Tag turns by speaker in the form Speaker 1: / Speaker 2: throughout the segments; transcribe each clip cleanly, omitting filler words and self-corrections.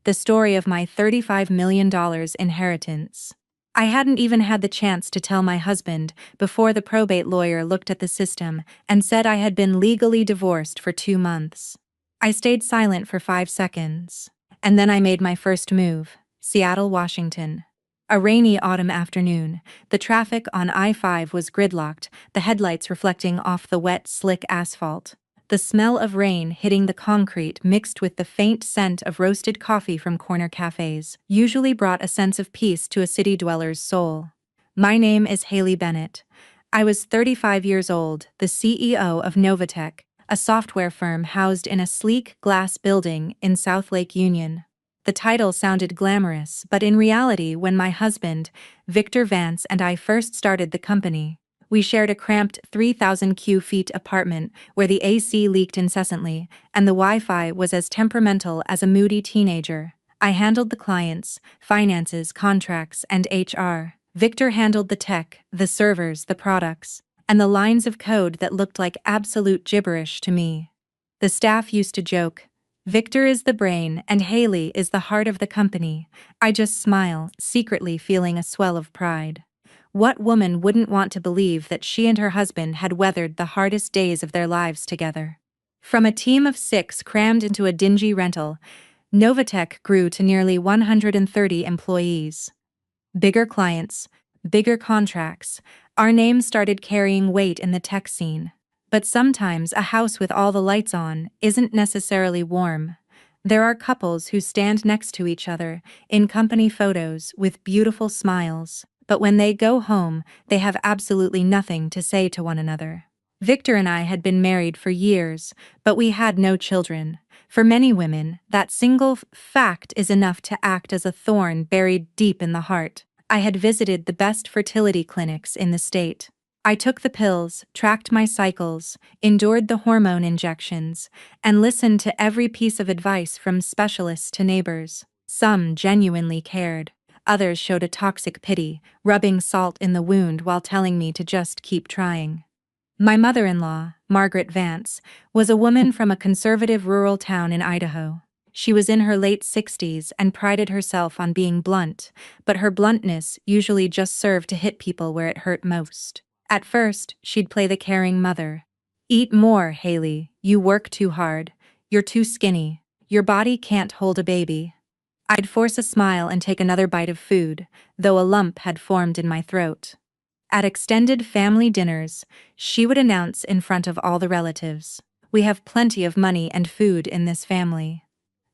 Speaker 1: the story of my $35 million inheritance. I hadn't even had the chance to tell my husband before the probate lawyer looked at the system and said I had been legally divorced for 2 months. I stayed silent for 5 seconds. And then I made my first move, Seattle, Washington. A rainy autumn afternoon, the traffic on I-5 was gridlocked, the headlights reflecting off the wet, slick asphalt. The smell of rain hitting the concrete mixed with the faint scent of roasted coffee from corner cafes usually brought a sense of peace to a city dweller's soul. My name is Haley Bennett. I was 35 years old, the CEO of Novatech, a software firm housed in a sleek glass building in South Lake Union. The title sounded glamorous, but in reality, when my husband, Victor Vance, and I first started the company, we shared a cramped 3,000 cu-feet apartment where the AC leaked incessantly, and the Wi-Fi was as temperamental as a moody teenager. I handled the clients, finances, contracts, and HR. Victor handled the tech, the servers, the products, and the lines of code that looked like absolute gibberish to me. The staff used to joke, "Victor is the brain and Haley is the heart of the company." I just smile, secretly feeling a swell of pride. What woman wouldn't want to believe that she and her husband had weathered the hardest days of their lives together? From a team of 6 crammed into a dingy rental, Novatech grew to nearly 130 employees. Bigger clients, bigger contracts, our names started carrying weight in the tech scene. But sometimes a house with all the lights on isn't necessarily warm. There are couples who stand next to each other in company photos with beautiful smiles, but when they go home, they have absolutely nothing to say to one another. Victor and I had been married for years, but we had no children. For many women, that single fact is enough to act as a thorn buried deep in the heart. I had visited the best fertility clinics in the state. I took the pills, tracked my cycles, endured the hormone injections, and listened to every piece of advice from specialists to neighbors. Some genuinely cared. Others showed a toxic pity, rubbing salt in the wound while telling me to just keep trying. My mother-in-law, Margaret Vance, was a woman from a conservative rural town in Idaho. She was in her late 60s and prided herself on being blunt, but her bluntness usually just served to hit people where it hurt most. At first, she'd play the caring mother. "Eat more, Haley. You work too hard. You're too skinny. Your body can't hold a baby." I'd force a smile and take another bite of food, though a lump had formed in my throat. At extended family dinners, she would announce in front of all the relatives, "We have plenty of money and food in this family.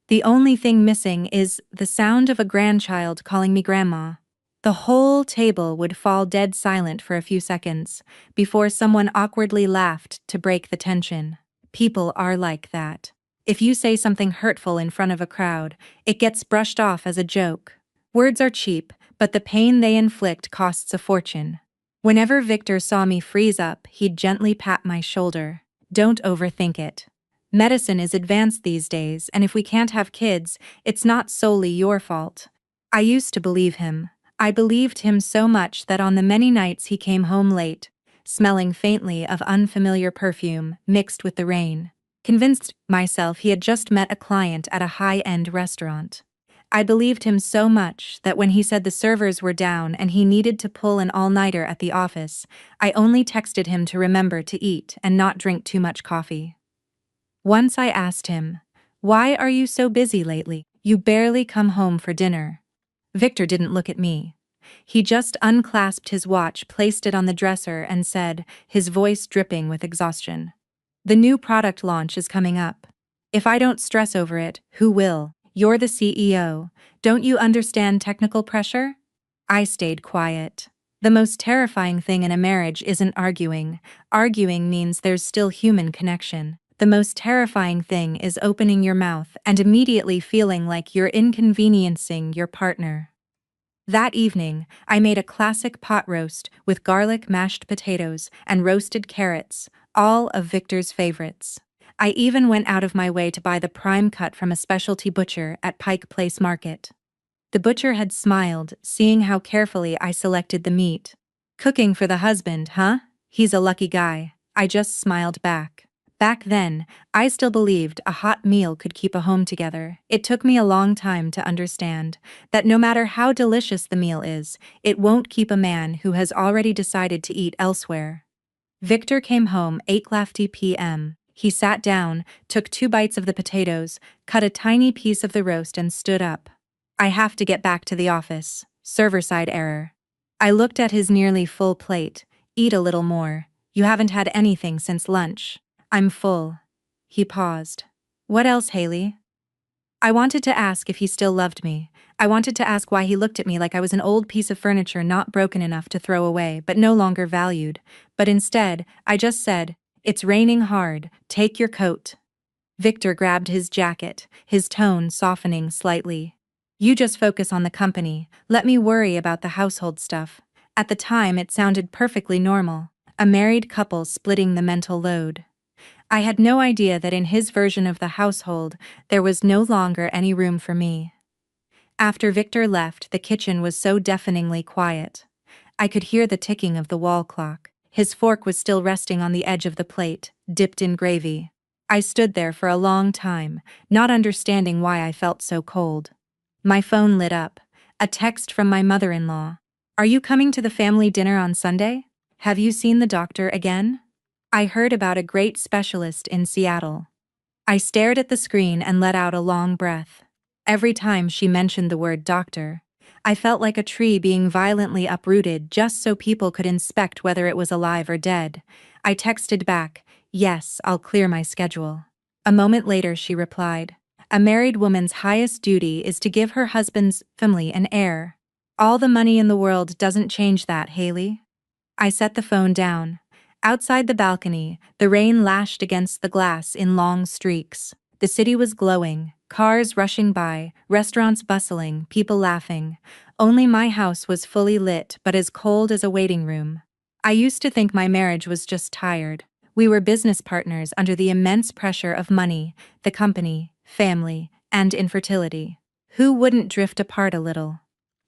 Speaker 1: The only thing missing is the sound of a grandchild calling me grandma." The whole table would fall dead silent for a few seconds, before someone awkwardly laughed to break the tension. People are like that. If you say something hurtful in front of a crowd, it gets brushed off as a joke. Words are cheap, but the pain they inflict costs a fortune. Whenever Victor saw me freeze up, he'd gently pat my shoulder. "Don't overthink it. Medicine is advanced these days, and if we can't have kids, it's not solely your fault." I used to believe him. I believed him so much that on the many nights he came home late, smelling faintly of unfamiliar perfume mixed with the rain, convinced myself he had just met a client at a high-end restaurant. I believed him so much that when he said the servers were down and he needed to pull an all-nighter at the office, I only texted him to remember to eat and not drink too much coffee. Once I asked him, "Why are you so busy lately? You barely come home for dinner." Victor didn't look at me. He just unclasped his watch, placed it on the dresser, and said, his voice dripping with exhaustion, "The new product launch is coming up. If I don't stress over it, who will? You're the CEO. Don't you understand technical pressure?" I stayed quiet. The most terrifying thing in a marriage isn't arguing. Arguing means there's still human connection. The most terrifying thing is opening your mouth and immediately feeling like you're inconveniencing your partner. That evening, I made a classic pot roast with garlic mashed potatoes and roasted carrots, all of Victor's favorites. I even went out of my way to buy the prime cut from a specialty butcher at Pike Place Market. The butcher had smiled, seeing how carefully I selected the meat. "Cooking for the husband, huh? He's a lucky guy." I just smiled back. Back then, I still believed a hot meal could keep a home together. It took me a long time to understand that no matter how delicious the meal is, it won't keep a man who has already decided to eat elsewhere. Victor came home 8:50 p.m. He sat down, took 2 bites of the potatoes, cut a tiny piece of the roast and stood up. I have to get back to the office. Server-side error. I looked at his nearly full plate. Eat a little more. You haven't had anything since lunch. I'm full. He paused. What else, Haley? I wanted to ask if he still loved me. I wanted to ask why he looked at me like I was an old piece of furniture not broken enough to throw away but no longer valued. But instead, I just said, "It's raining hard, take your coat." Victor grabbed his jacket, his tone softening slightly. You just focus on the company, let me worry about the household stuff. At the time it sounded perfectly normal. A married couple splitting the mental load. I had no idea that in his version of the household, there was no longer any room for me. After Victor left, the kitchen was so deafeningly quiet. I could hear the ticking of the wall clock. His fork was still resting on the edge of the plate, dipped in gravy. I stood there for a long time, not understanding why I felt so cold. My phone lit up. A text from my mother-in-law. Are you coming to the family dinner on Sunday? Have you seen the doctor again? I heard about a great specialist in Seattle. I stared at the screen and let out a long breath. Every time she mentioned the word doctor, I felt like a tree being violently uprooted just so people could inspect whether it was alive or dead. I texted back, "Yes, I'll clear my schedule." A moment later she replied, "A married woman's highest duty is to give her husband's family an heir. All the money in the world doesn't change that, Haley." I set the phone down. Outside the balcony, the rain lashed against the glass in long streaks. The city was glowing, cars rushing by, restaurants bustling, people laughing. Only my house was fully lit but as cold as a waiting room. I used to think my marriage was just tired. We were business partners under the immense pressure of money, the company, family, and infertility. Who wouldn't drift apart a little?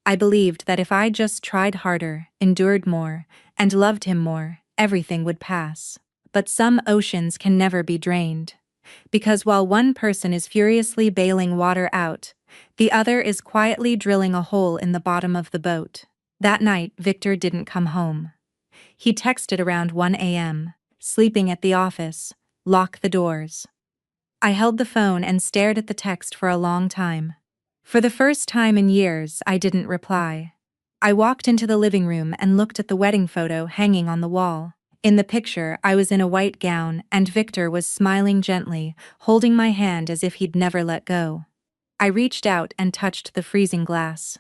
Speaker 1: I believed that if I just tried harder, endured more, and loved him more, everything would pass. But some oceans can never be drained. Because while one person is furiously bailing water out, the other is quietly drilling a hole in the bottom of the boat. That night, Victor didn't come home. He texted around 1 a.m., sleeping at the office, lock the doors. I held the phone and stared at the text for a long time. For the first time in years, I didn't reply. I walked into the living room and looked at the wedding photo hanging on the wall. In the picture, I was in a white gown, and Victor was smiling gently, holding my hand as if he'd never let go. I reached out and touched the freezing glass.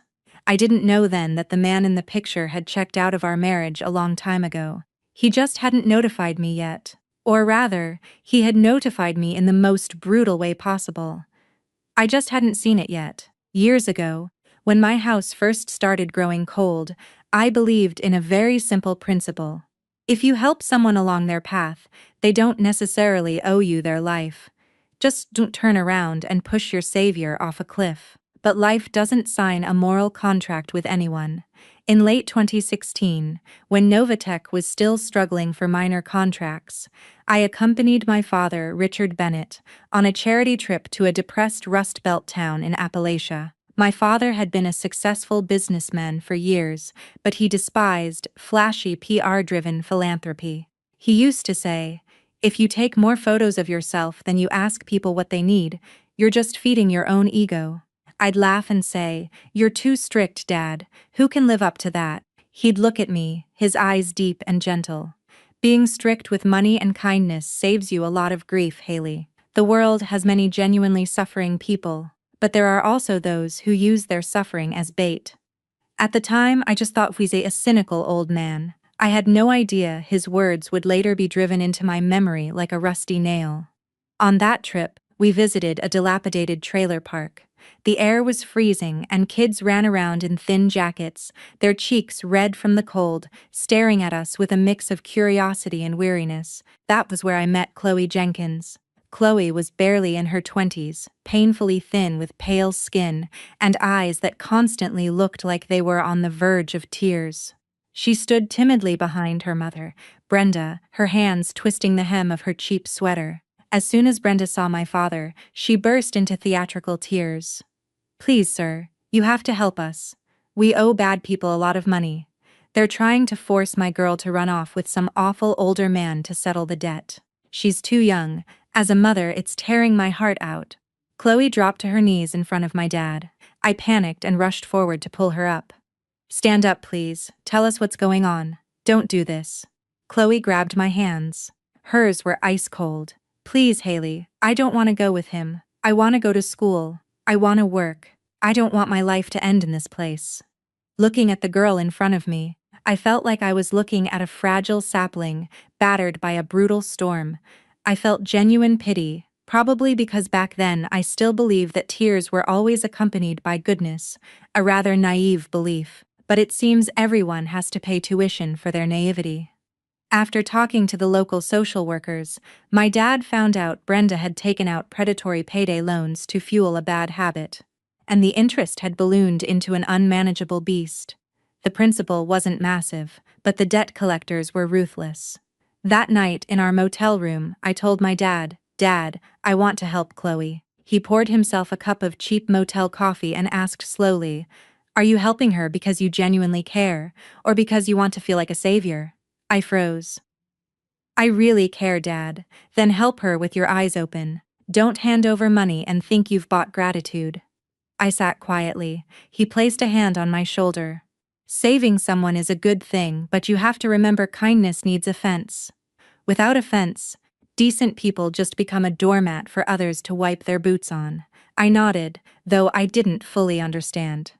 Speaker 1: I didn't know then that the man in the picture had checked out of our marriage a long time ago. He just hadn't notified me yet. Or rather, he had notified me in the most brutal way possible. I just hadn't seen it yet. Years ago, when my house first started growing cold, I believed in a very simple principle. If you help someone along their path, they don't necessarily owe you their life. Just don't turn around and push your savior off a cliff. But life doesn't sign a moral contract with anyone. In late 2016, when Novatech was still struggling for minor contracts, I accompanied my father, Richard Bennett, on a charity trip to a depressed Rust Belt town in Appalachia. My father had been a successful businessman for years, but he despised flashy PR-driven philanthropy. He used to say, "If you take more photos of yourself than you ask people what they need, you're just feeding your own ego." I'd laugh and say, "You're too strict, Dad. Who can live up to that?" He'd look at me, his eyes deep and gentle. "Being strict with money and kindness saves you a lot of grief, Haley. The world has many genuinely suffering people, but there are also those who use their suffering as bait." At the time, I just thought he's a cynical old man. I had no idea his words would later be driven into my memory like a rusty nail. On that trip, we visited a dilapidated trailer park. The air was freezing and kids ran around in thin jackets, their cheeks red from the cold, staring at us with a mix of curiosity and weariness. That was where I met Chloe Jenkins. Chloe was barely in her 20s, painfully thin with pale skin and eyes that constantly looked like they were on the verge of tears. She stood timidly behind her mother, Brenda, her hands twisting the hem of her cheap sweater. As soon as Brenda saw my father, she burst into theatrical tears. Please, sir, you have to help us. We owe bad people a lot of money. They're trying to force my girl to run off with some awful older man to settle the debt. She's too young. As a mother, it's tearing my heart out. Chloe dropped to her knees in front of my dad. I panicked and rushed forward to pull her up. Stand up, please. Tell us what's going on. Don't do this. Chloe grabbed my hands. Hers were ice cold. Please, Haley, I don't want to go with him. I want to go to school. I want to work. I don't want my life to end in this place. Looking at the girl in front of me, I felt like I was looking at a fragile sapling, battered by a brutal storm. I felt genuine pity, probably because back then I still believed that tears were always accompanied by goodness, a rather naive belief. But it seems everyone has to pay tuition for their naivety. After talking to the local social workers, my dad found out Brenda had taken out predatory payday loans to fuel a bad habit. And the interest had ballooned into an unmanageable beast. The principal wasn't massive, but the debt collectors were ruthless. That night in our motel room, I told my dad, "Dad, I want to help Chloe." He poured himself a cup of cheap motel coffee and asked slowly, "Are you helping her because you genuinely care, or because you want to feel like a savior?" I froze. "I really care, Dad. Then help her with your eyes open. Don't hand over money and think you've bought gratitude." I sat quietly. He placed a hand on my shoulder. "Saving someone is a good thing, but you have to remember kindness needs a fence. Without a fence, decent people just become a doormat for others to wipe their boots on." I nodded, though I didn't fully understand.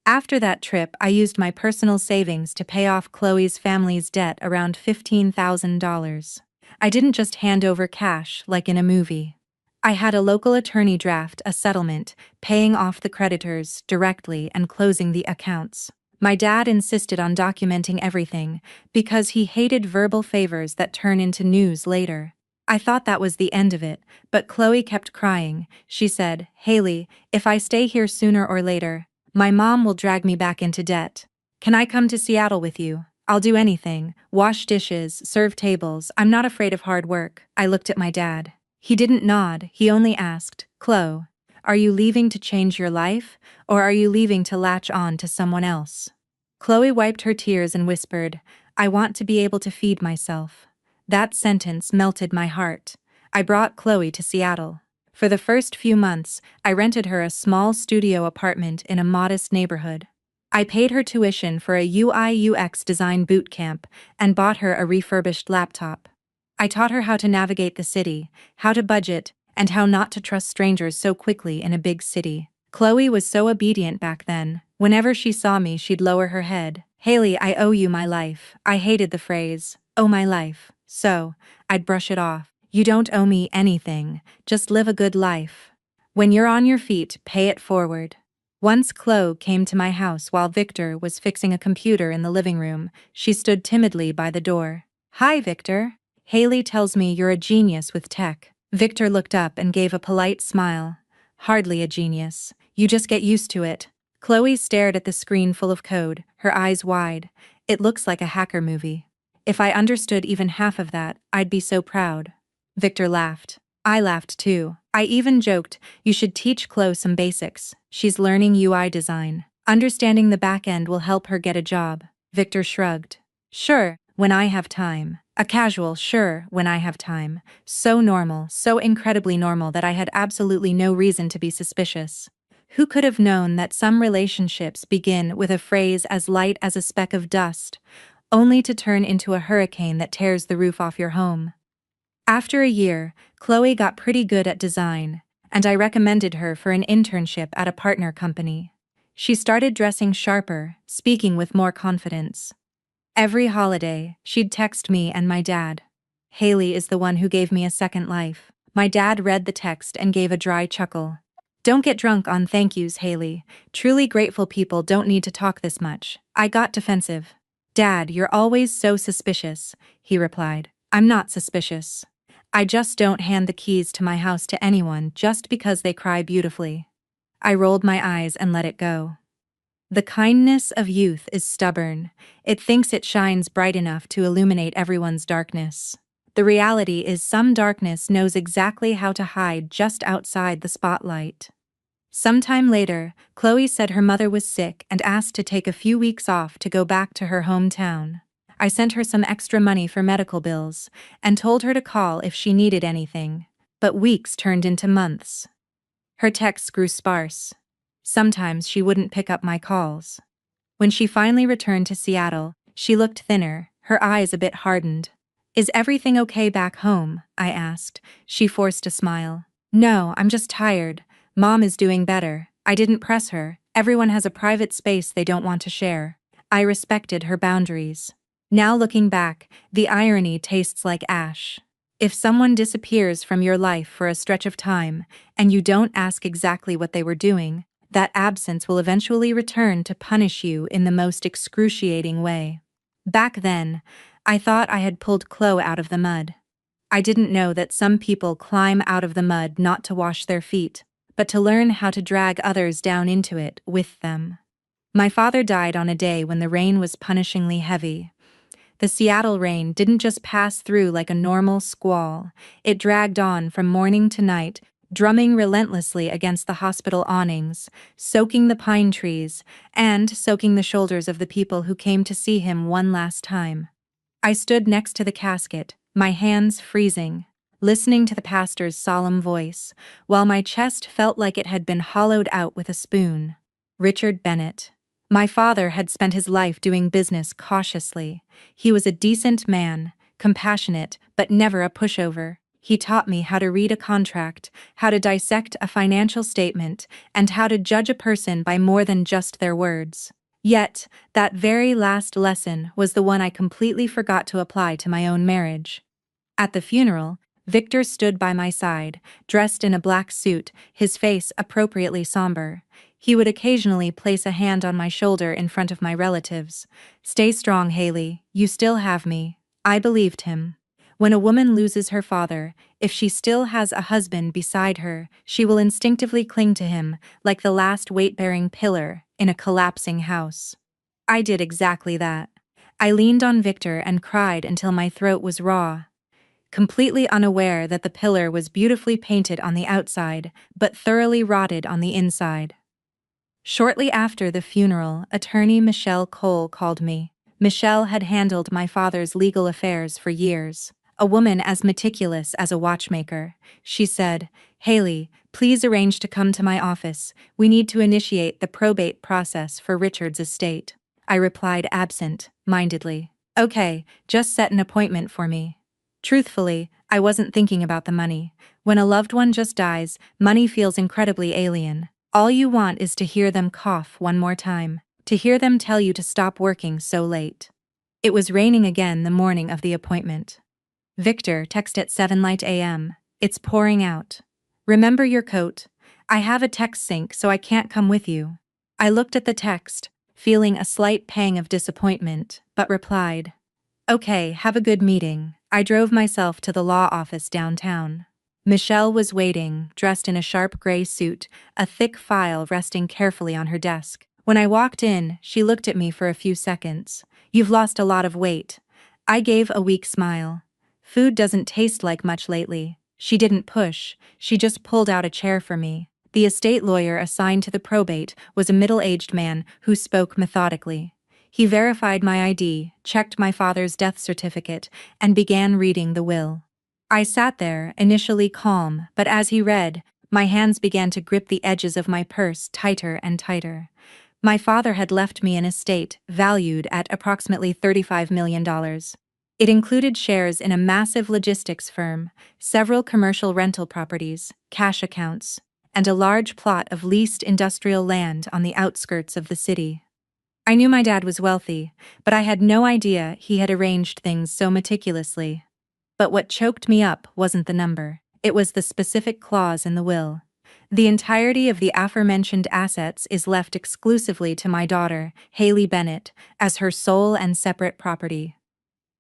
Speaker 1: After that trip, I used my personal savings to pay off Chloe's family's debt, around $15,000. I didn't just hand over cash like in a movie. I had a local attorney draft a settlement, paying off the creditors directly and closing the accounts. My dad insisted on documenting everything, because he hated verbal favors that turn into news later. I thought that was the end of it, but Chloe kept crying. She said, "Haley, if I stay here sooner or later, my mom will drag me back into debt. Can I come to Seattle with you? I'll do anything, wash dishes, serve tables. I'm not afraid of hard work." I looked at my dad. He didn't nod, he only asked, "Chloe, are you leaving to change your life, or are you leaving to latch on to someone else?" Chloe wiped her tears and whispered, "I want to be able to feed myself." That sentence melted my heart. I brought Chloe to Seattle. For the first few months, I rented her a small studio apartment in a modest neighborhood. I paid her tuition for a UI/UX design boot camp and bought her a refurbished laptop. I taught her how to navigate the city, how to budget, and how not to trust strangers so quickly in a big city. Chloe was so obedient back then. Whenever she saw me, she'd lower her head. "Haley, I owe you my life." I hated the phrase, "owe my life." So, I'd brush it off. "You don't owe me anything, just live a good life. When you're on your feet, pay it forward." Once Chloe came to my house while Victor was fixing a computer in the living room. She stood timidly by the door. "Hi, Victor. Haley tells me you're a genius with tech." Victor looked up and gave a polite smile. "Hardly a genius. You just get used to it." Chloe stared at the screen full of code, her eyes wide. "It looks like a hacker movie. If I understood even half of that, I'd be so proud." Victor laughed. I laughed too. I even joked, "You should teach Chloe some basics. She's learning UI design. Understanding the back end will help her get a job." Victor shrugged. "Sure, when I have time." A casual "sure, when I have time." So normal, so incredibly normal that I had absolutely no reason to be suspicious. Who could have known that some relationships begin with a phrase as light as a speck of dust, only to turn into a hurricane that tears the roof off your home? After a year, Chloe got pretty good at design, and I recommended her for an internship at a partner company. She started dressing sharper, speaking with more confidence. Every holiday, she'd text me and my dad. "Haley is the one who gave me a second life." My dad read the text and gave a dry chuckle. "Don't get drunk on thank yous, Haley. Truly grateful people don't need to talk this much." I got defensive. "Dad, you're always so suspicious," he replied. "I'm not suspicious. I just don't hand the keys to my house to anyone just because they cry beautifully." I rolled my eyes and let it go. The kindness of youth is stubborn. It thinks it shines bright enough to illuminate everyone's darkness. The reality is some darkness knows exactly how to hide just outside the spotlight. Sometime later, Chloe said her mother was sick and asked to take a few weeks off to go back to her hometown. I sent her some extra money for medical bills and told her to call if she needed anything. But weeks turned into months. Her texts grew sparse. Sometimes she wouldn't pick up my calls. When she finally returned to Seattle, she looked thinner, her eyes a bit hardened. "Is everything okay back home?" I asked. She forced a smile. "No, I'm just tired. Mom is doing better." I didn't press her. Everyone has a private space they don't want to share. I respected her boundaries. Now looking back, the irony tastes like ash. If someone disappears from your life for a stretch of time, and you don't ask exactly what they were doing, that absence will eventually return to punish you in the most excruciating way. Back then, I thought I had pulled Chloe out of the mud. I didn't know that some people climb out of the mud not to wash their feet, but to learn how to drag others down into it with them. My father died on a day when the rain was punishingly heavy. The Seattle rain didn't just pass through like a normal squall, it dragged on from morning to night, drumming relentlessly against the hospital awnings, soaking the pine trees, and soaking the shoulders of the people who came to see him one last time. I stood next to the casket, my hands freezing, listening to the pastor's solemn voice, while my chest felt like it had been hollowed out with a spoon. Richard Bennett. My father had spent his life doing business cautiously. He was a decent man, compassionate, but never a pushover. He taught me how to read a contract, how to dissect a financial statement, and how to judge a person by more than just their words. Yet, that very last lesson was the one I completely forgot to apply to my own marriage. At the funeral, Victor stood by my side, dressed in a black suit, his face appropriately somber. He would occasionally place a hand on my shoulder in front of my relatives. "Stay strong, Haley. You still have me." I believed him. When a woman loses her father, if she still has a husband beside her, she will instinctively cling to him, like the last weight-bearing pillar in a collapsing house. I did exactly that. I leaned on Victor and cried until my throat was raw, completely unaware that the pillar was beautifully painted on the outside, but thoroughly rotted on the inside. Shortly after the funeral, attorney Michelle Cole called me. Michelle had handled my father's legal affairs for years. A woman as meticulous as a watchmaker. She said, "Haley, please arrange to come to my office. We need to initiate the probate process for Richard's estate." I replied absent-mindedly. "Okay, just set an appointment for me." Truthfully, I wasn't thinking about the money. When a loved one just dies, money feels incredibly alien. All you want is to hear them cough one more time, to hear them tell you to stop working so late. It was raining again the morning of the appointment. Victor texted at 7 light a.m. "It's pouring out. Remember your coat? I have a text sync so I can't come with you." I looked at the text, feeling a slight pang of disappointment, but replied, "Okay, have a good meeting." I drove myself to the law office downtown. Michelle was waiting, dressed in a sharp gray suit, a thick file resting carefully on her desk. When I walked in, she looked at me for a few seconds. "You've lost a lot of weight." I gave a weak smile. "Food doesn't taste like much lately." She didn't push, she just pulled out a chair for me. The estate lawyer assigned to the probate was a middle-aged man who spoke methodically. He verified my ID, checked my father's death certificate, and began reading the will. I sat there, initially calm, but as he read, my hands began to grip the edges of my purse tighter and tighter. My father had left me an estate valued at approximately $35 million. It included shares in a massive logistics firm, several commercial rental properties, cash accounts, and a large plot of leased industrial land on the outskirts of the city. I knew my dad was wealthy, but I had no idea he had arranged things so meticulously. But what choked me up wasn't the number, it was the specific clause in the will. The entirety of the aforementioned assets is left exclusively to my daughter, Haley Bennett, as her sole and separate property.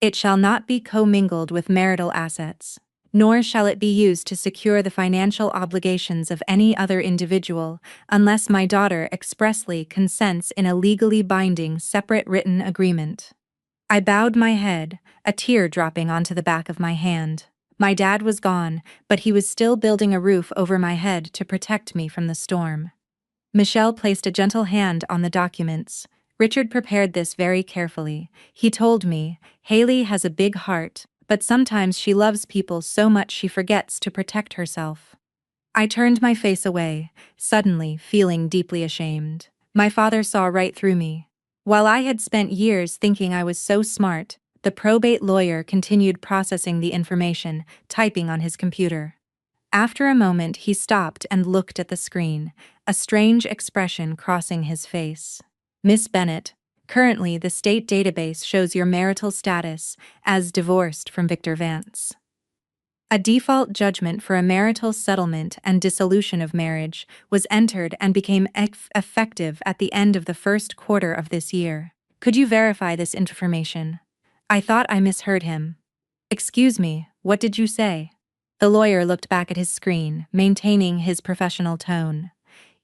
Speaker 1: It shall not be commingled with marital assets. nor shall it be used to secure the financial obligations of any other individual, unless my daughter expressly consents in a legally binding separate written agreement. I bowed my head, a tear dropping onto the back of my hand. My dad was gone, but he was still building a roof over my head to protect me from the storm. Michelle placed a gentle hand on the documents. Richard prepared this very carefully. He told me, Haley has a big heart, but sometimes she loves people so much she forgets to protect herself. I turned my face away, suddenly feeling deeply ashamed. My father saw right through me. While I had spent years thinking I was so smart, the probate lawyer continued processing the information, typing on his computer. After a moment, he stopped and looked at the screen, a strange expression crossing his face. Miss Bennett, currently the state database shows your marital status as divorced from Victor Vance. A default judgment for a marital settlement and dissolution of marriage was entered and became effective at the end of the first quarter of this year. Could you verify this information? I thought I misheard him. Excuse me, what did you say? The lawyer looked back at his screen, maintaining his professional tone.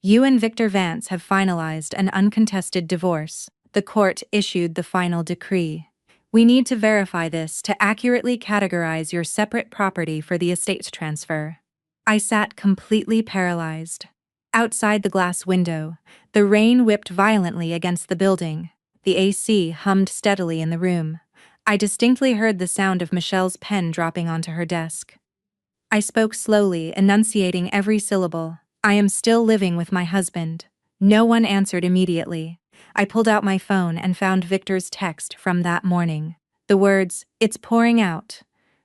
Speaker 1: You and Victor Vance have finalized an uncontested divorce. The court issued the final decree. We need to verify this to accurately categorize your separate property for the estate transfer. I sat completely paralyzed. Outside the glass window, the rain whipped violently against the building. The AC hummed steadily in the room. I distinctly heard the sound of Michelle's pen dropping onto her desk. I spoke slowly, enunciating every syllable. I am still living with my husband. No one answered immediately. I pulled out my phone and found Victor's text from that morning. The words, "It's pouring out.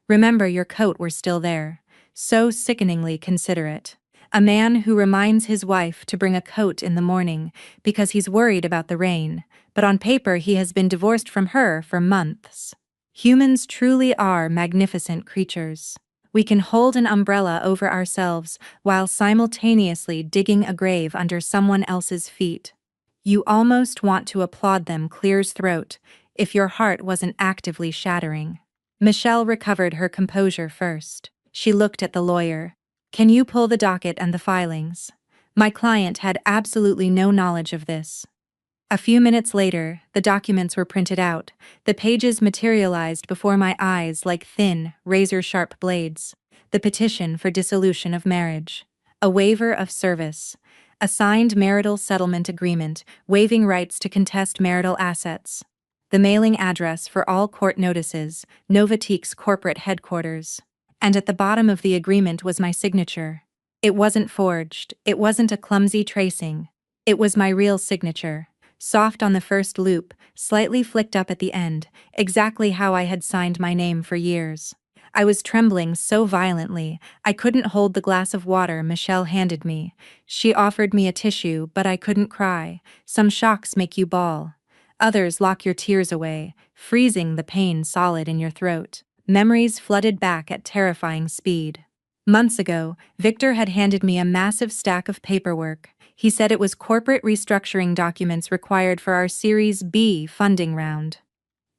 Speaker 1: Remember your coat" were still there. So sickeningly considerate. A man who reminds his wife to bring a coat in the morning because he's worried about the rain, but on paper he has been divorced from her for months. Humans truly are magnificent creatures. We can hold an umbrella over ourselves while simultaneously digging a grave under someone else's feet. You almost want to applaud them clear's throat if your heart wasn't actively shattering. Michelle recovered her composure first. She looked at the lawyer. Can you pull the docket and the filings? My client had absolutely no knowledge of this. A few minutes later, the documents were printed out. The pages materialized before my eyes like thin, razor-sharp blades. The petition for dissolution of marriage. A waiver of service. A signed marital settlement agreement waiving rights to contest marital assets. The mailing address for all court notices, Novatique's corporate headquarters. And at the bottom of the agreement was my signature. It wasn't forged. It wasn't a clumsy tracing. It was my real signature. Soft on the first loop, slightly flicked up at the end, exactly how I had signed my name for years. I was trembling so violently, I couldn't hold the glass of water Michelle handed me. She offered me a tissue, but I couldn't cry. Some shocks make you bawl. Others lock your tears away, freezing the pain solid in your throat. Memories flooded back at terrifying speed. Months ago, Victor had handed me a massive stack of paperwork. He said it was corporate restructuring documents required for our Series B funding round.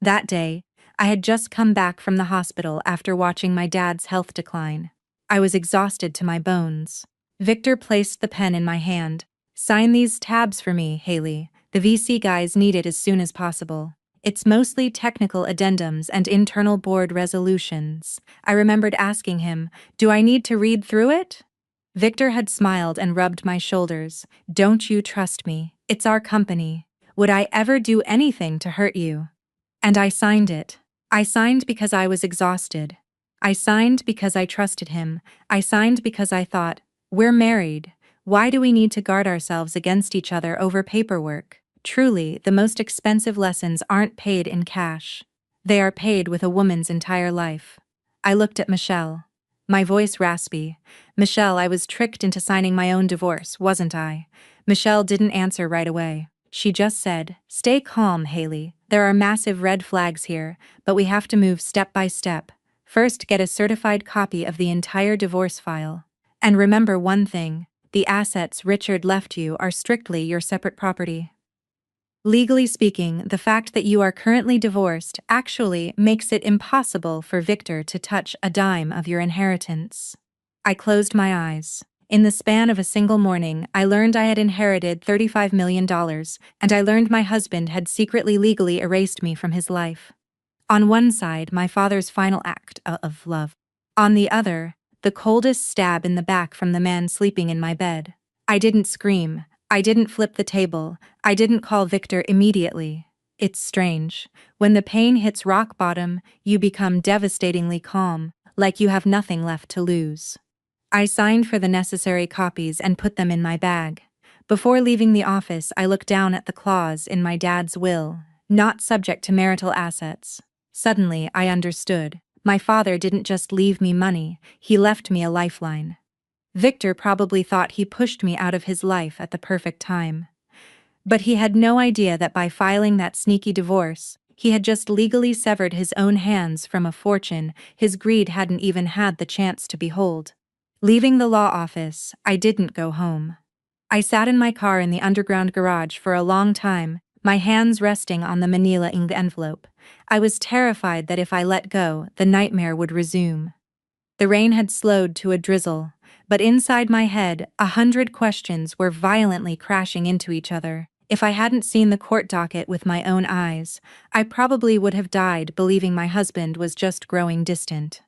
Speaker 1: That day, I had just come back from the hospital after watching my dad's health decline. I was exhausted to my bones. Victor placed the pen in my hand. Sign these tabs for me, Haley. The VC guys need it as soon as possible. It's mostly technical addendums and internal board resolutions. I remembered asking him, do I need to read through it? Victor had smiled and rubbed my shoulders. Don't you trust me? It's our company. Would I ever do anything to hurt you? And I signed it. I signed because I was exhausted. I signed because I trusted him. I signed because I thought, we're married. Why do we need to guard ourselves against each other over paperwork? Truly, the most expensive lessons aren't paid in cash. They are paid with a woman's entire life. I looked at Michelle. My voice raspy. Michelle, I was tricked into signing my own divorce, wasn't I? Michelle didn't answer right away. She just said, stay calm, Haley. There are massive red flags here, but we have to move step by step. First, get a certified copy of the entire divorce file. And remember one thing, the assets Richard left you are strictly your separate property. Legally speaking, the fact that you are currently divorced actually makes it impossible for Victor to touch a dime of your inheritance. I closed my eyes. In the span of a single morning, I learned I had inherited $35 million, and I learned my husband had secretly legally erased me from his life. On one side, my father's final act of love. On the other, the coldest stab in the back from the man sleeping in my bed. I didn't scream. I didn't flip the table. I didn't call Victor immediately. It's strange. When the pain hits rock bottom, you become devastatingly calm, like you have nothing left to lose. I signed for the necessary copies and put them in my bag. Before leaving the office, I looked down at the clause in my dad's will, not subject to marital assets. Suddenly, I understood. My father didn't just leave me money, he left me a lifeline. Victor probably thought he pushed me out of his life at the perfect time. But he had no idea that by filing that sneaky divorce, he had just legally severed his own hands from a fortune his greed hadn't even had the chance to behold. Leaving the law office, I didn't go home. I sat in my car in the underground garage for a long time, my hands resting on the manila ink envelope. I was terrified that if I let go, the nightmare would resume. The rain had slowed to a drizzle, but inside my head, 100 questions were violently crashing into each other. If I hadn't seen the court docket with my own eyes, I probably would have died believing my husband was just growing distant.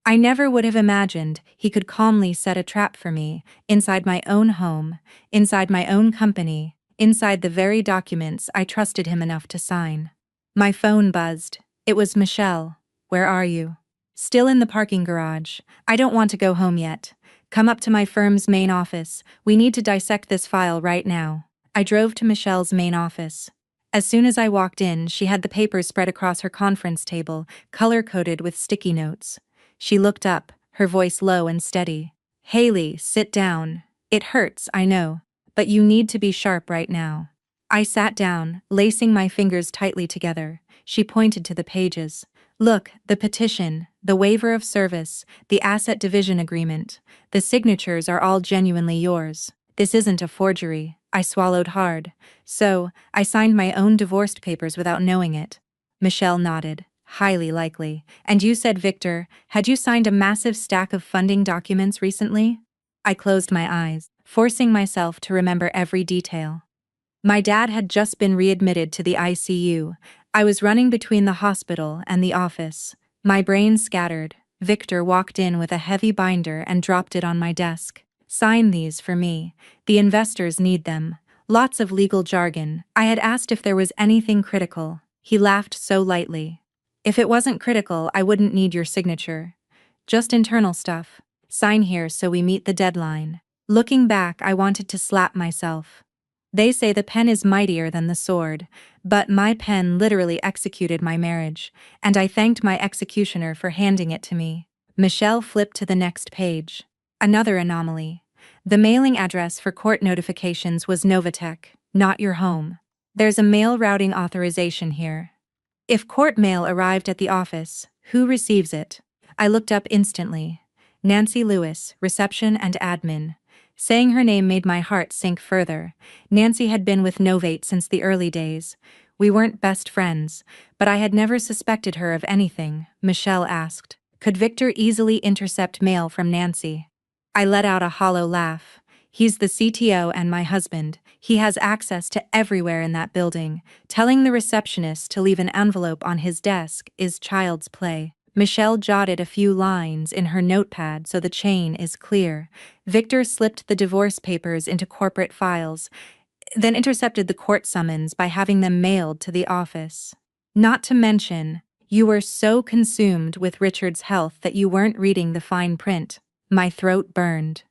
Speaker 1: I never would have imagined he could calmly set a trap for me, inside my own home, inside my own company, inside the very documents I trusted him enough to sign. My phone buzzed. It was Michelle. Where are you? Still in the parking garage. I don't want to go home yet. Come up to my firm's main office. We need to dissect this file right now. I drove to Michelle's main office. As soon as I walked in, she had the papers spread across her conference table, color-coded with sticky notes. She looked up, her voice low and steady. "Haley, sit down. It hurts, I know, but you need to be sharp right now." I sat down, lacing my fingers tightly together. She pointed to the pages. "Look, the petition, the waiver of service, the asset division agreement. The signatures are all genuinely yours. This isn't a forgery." I swallowed hard. "So, I signed my own divorce papers without knowing it." Michelle nodded. "Highly likely. And you said, Victor, had you signed a massive stack of funding documents recently?" I closed my eyes, forcing myself to remember every detail. My dad had just been readmitted to the ICU. I was running between the hospital and the office. My brain scattered. Victor walked in with a heavy binder and dropped it on my desk. "Sign these for me. The investors need them." Lots of legal jargon. I had asked if there was anything critical. He laughed so lightly. "If it wasn't critical, I wouldn't need your signature. Just internal stuff. Sign here so we meet the deadline." Looking back, I wanted to slap myself. They say the pen is mightier than the sword, but my pen literally executed my marriage, and I thanked my executioner for handing it to me. Michelle flipped to the next page. Another anomaly. The mailing address for court notifications was Novatech, not your home. "There's a mail routing authorization here. If court mail arrived at the office, who receives it?" I looked up instantly. Nancy Lewis, reception and admin. Saying her name made my heart sink further. Nancy had been with Novate since the early days. We weren't best friends, but I had never suspected her of anything. Michelle asked, "Could Victor easily intercept mail from Nancy?" I let out a hollow laugh. "He's the CTO and my husband. He has access to everywhere in that building. Telling the receptionist to leave an envelope on his desk is child's play." Michelle jotted a few lines in her notepad so the chain is clear. Victor slipped the divorce papers into corporate files, then intercepted the court summons by having them mailed to the office. Not to mention, you were so consumed with Richard's health that you weren't reading the fine print. My throat burned.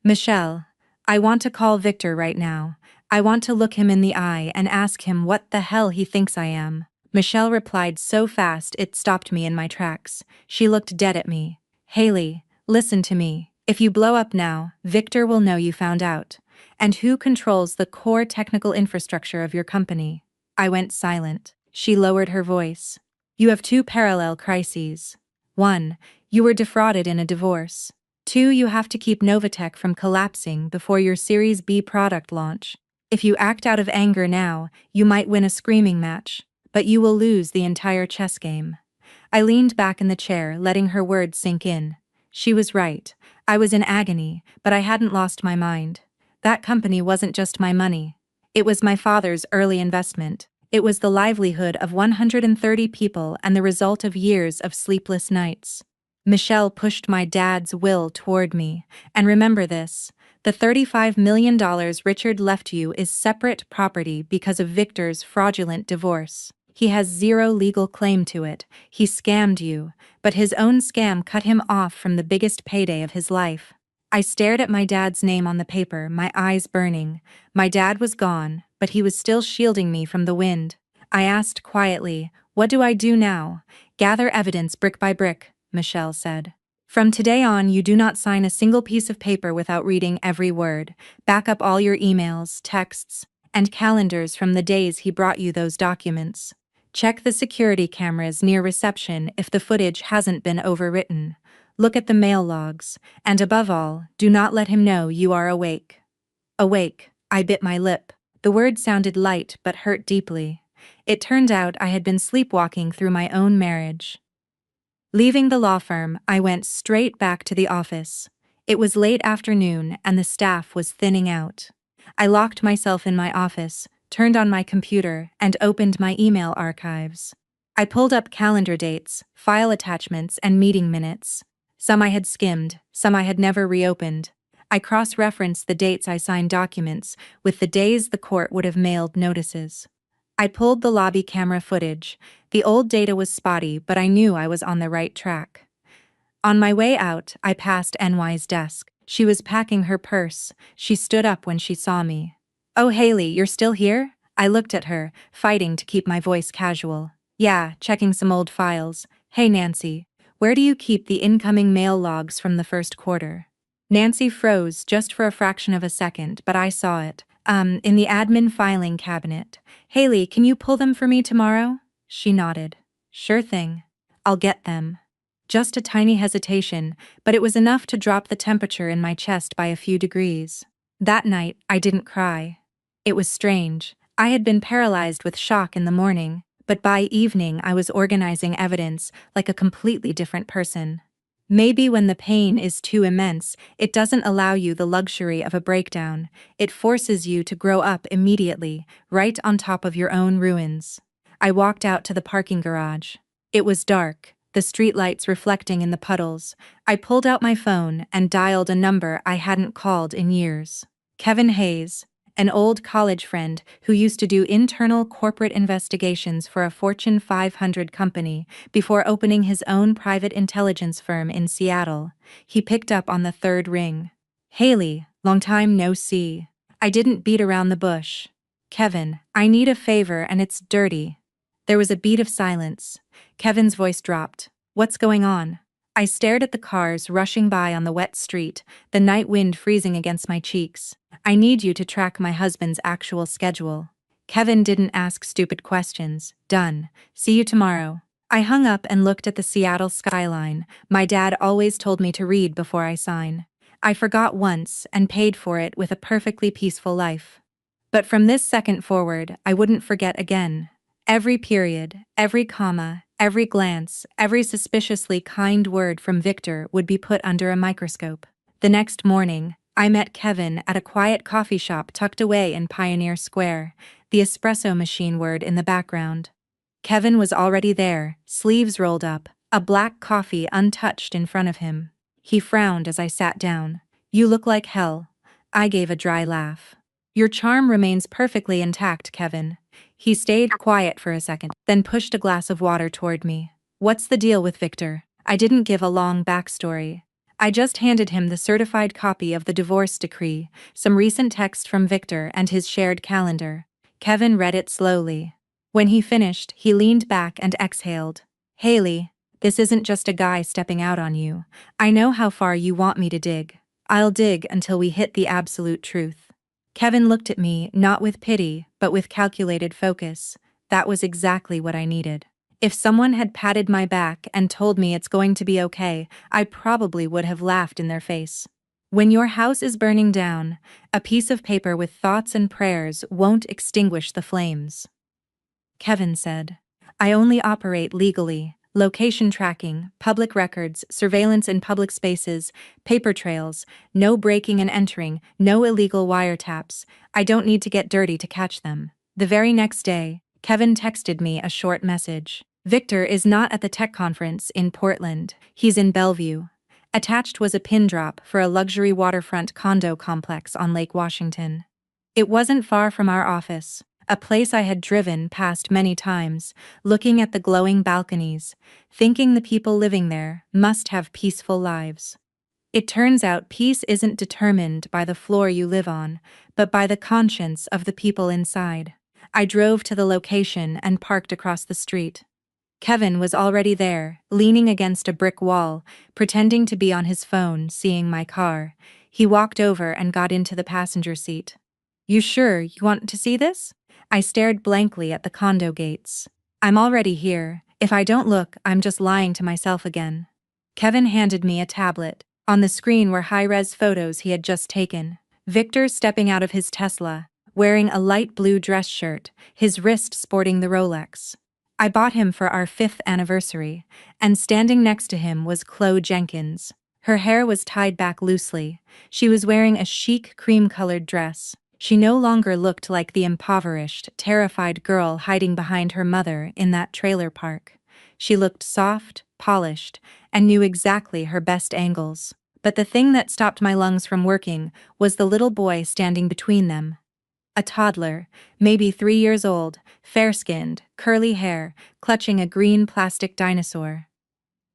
Speaker 1: "Michelle, I want to call Victor right now. I want to look him in the eye and ask him what the hell he thinks I am." Michelle replied so fast it stopped me in my tracks. She looked dead at me. "Haley, listen to me. If you blow up now, Victor will know you found out. And who controls the core technical infrastructure of your company?" I went silent. She lowered her voice. "You have two parallel crises. 1. You were defrauded in a divorce. 2. You have to keep Novatech from collapsing before your Series B product launch." If you act out of anger now, you might win a screaming match, but you will lose the entire chess game. I leaned back in the chair, letting her words sink in. She was right. I was in agony, but I hadn't lost my mind. That company wasn't just my money. It was my father's early investment. It was the livelihood of 130 people and the result of years of sleepless nights. Michelle pushed my dad's will toward me. And remember this, the $35 million Richard left you is separate property because of Victor's fraudulent divorce. He has zero legal claim to it. He scammed you, but his own scam cut him off from the biggest payday of his life. I stared at my dad's name on the paper, my eyes burning. My dad was gone, but he was still shielding me from the wind. I asked quietly, "What do I do now?" "Gather evidence brick by brick," Michelle said. "From today on, you do not sign a single piece of paper without reading every word. Back up all your emails, texts, and calendars from the days he brought you those documents. Check the security cameras near reception if the footage hasn't been overwritten. Look at the mail logs, and above all, do not let him know you are awake." Awake, I bit my lip. The word sounded light but hurt deeply. It turned out I had been sleepwalking through my own marriage. Leaving the law firm, I went straight back to the office. It was late afternoon and the staff was thinning out. I locked myself in my office, turned on my computer, and opened my email archives. I pulled up calendar dates, file attachments, and meeting minutes. Some I had skimmed, some I had never reopened. I cross-referenced the dates I signed documents with the days the court would have mailed notices. I pulled the lobby camera footage. The old data was spotty, but I knew I was on the right track. On my way out, I passed NY's desk. She was packing her purse. She stood up when she saw me. "Oh, Haley, you're still here?" I looked at her, fighting to keep my voice casual. "Yeah, checking some old files. Hey, Nancy, where do you keep the incoming mail logs from the first quarter?" Nancy froze just for a fraction of a second, but I saw it. In the admin filing cabinet. "Haley, can you pull them for me tomorrow?" She nodded. "Sure thing. I'll get them." Just a tiny hesitation, but it was enough to drop the temperature in my chest by a few degrees. That night, I didn't cry. It was strange. I had been paralyzed with shock in the morning, but by evening I was organizing evidence like a completely different person. Maybe when the pain is too immense, it doesn't allow you the luxury of a breakdown. It forces you to grow up immediately, right on top of your own ruins. I walked out to the parking garage. It was dark, the streetlights reflecting in the puddles. I pulled out my phone and dialed a number I hadn't called in years. Kevin Hayes, an old college friend who used to do internal corporate investigations for a Fortune 500 company before opening his own private intelligence firm in Seattle. He picked up on the third ring. "Haley, long time no see." I didn't beat around the bush. "Kevin, I need a favor and it's dirty." There was a beat of silence. Kevin's voice dropped. "What's going on?" I stared at the cars rushing by on the wet street, the night wind freezing against my cheeks. "I need you to track my husband's actual schedule." Kevin didn't ask stupid questions. "Done. See you tomorrow." I hung up and looked at the Seattle skyline. My dad always told me to read before I sign. I forgot once and paid for it with a perfectly peaceful life. But from this second forward, I wouldn't forget again. Every period, every comma, every glance, every suspiciously kind word from Victor would be put under a microscope. The next morning, I met Kevin at a quiet coffee shop tucked away in Pioneer Square, the espresso machine whirred in the background. Kevin was already there, sleeves rolled up, a black coffee untouched in front of him. He frowned as I sat down. "You look like hell." I gave a dry laugh. "Your charm remains perfectly intact, Kevin." He stayed quiet for a second, then pushed a glass of water toward me. "What's the deal with Victor?" I didn't give a long backstory. I just handed him the certified copy of the divorce decree, some recent text from Victor, and his shared calendar. Kevin read it slowly. When he finished, he leaned back and exhaled. "Haley, this isn't just a guy stepping out on you. I know how far you want me to dig. I'll dig until we hit the absolute truth." Kevin looked at me, not with pity, but with calculated focus. That was exactly what I needed. If someone had patted my back and told me it's going to be okay, I probably would have laughed in their face. When your house is burning down, a piece of paper with thoughts and prayers won't extinguish the flames. Kevin said. I only operate legally. Location tracking, public records, surveillance in public spaces, paper trails, no breaking and entering, no illegal wiretaps. I don't need to get dirty to catch them. The very next day, Kevin texted me a short message. Victor is not at the tech conference in Portland. He's in Bellevue. Attached was a pin drop for a luxury waterfront condo complex on Lake Washington. It wasn't far from our office, a place I had driven past many times, looking at the glowing balconies, thinking the people living there must have peaceful lives. It turns out peace isn't determined by the floor you live on, but by the conscience of the people inside. I drove to the location and parked across the street. Kevin was already there, leaning against a brick wall, pretending to be on his phone, seeing my car. He walked over and got into the passenger seat. You sure you want to see this? I stared blankly at the condo gates. I'm already here. If I don't look, I'm just lying to myself again. Kevin handed me a tablet. On the screen were high-res photos he had just taken. Victor stepping out of his Tesla, wearing a light blue dress shirt, his wrist sporting the Rolex. I bought him for our 5th anniversary, and standing next to him was Chloe Jenkins. Her hair was tied back loosely. She was wearing a chic cream-colored dress. She no longer looked like the impoverished, terrified girl hiding behind her mother in that trailer park. She looked soft, polished, and knew exactly her best angles. But the thing that stopped my lungs from working was the little boy standing between them. A toddler, maybe 3 years old, fair-skinned, curly hair, clutching a green plastic dinosaur.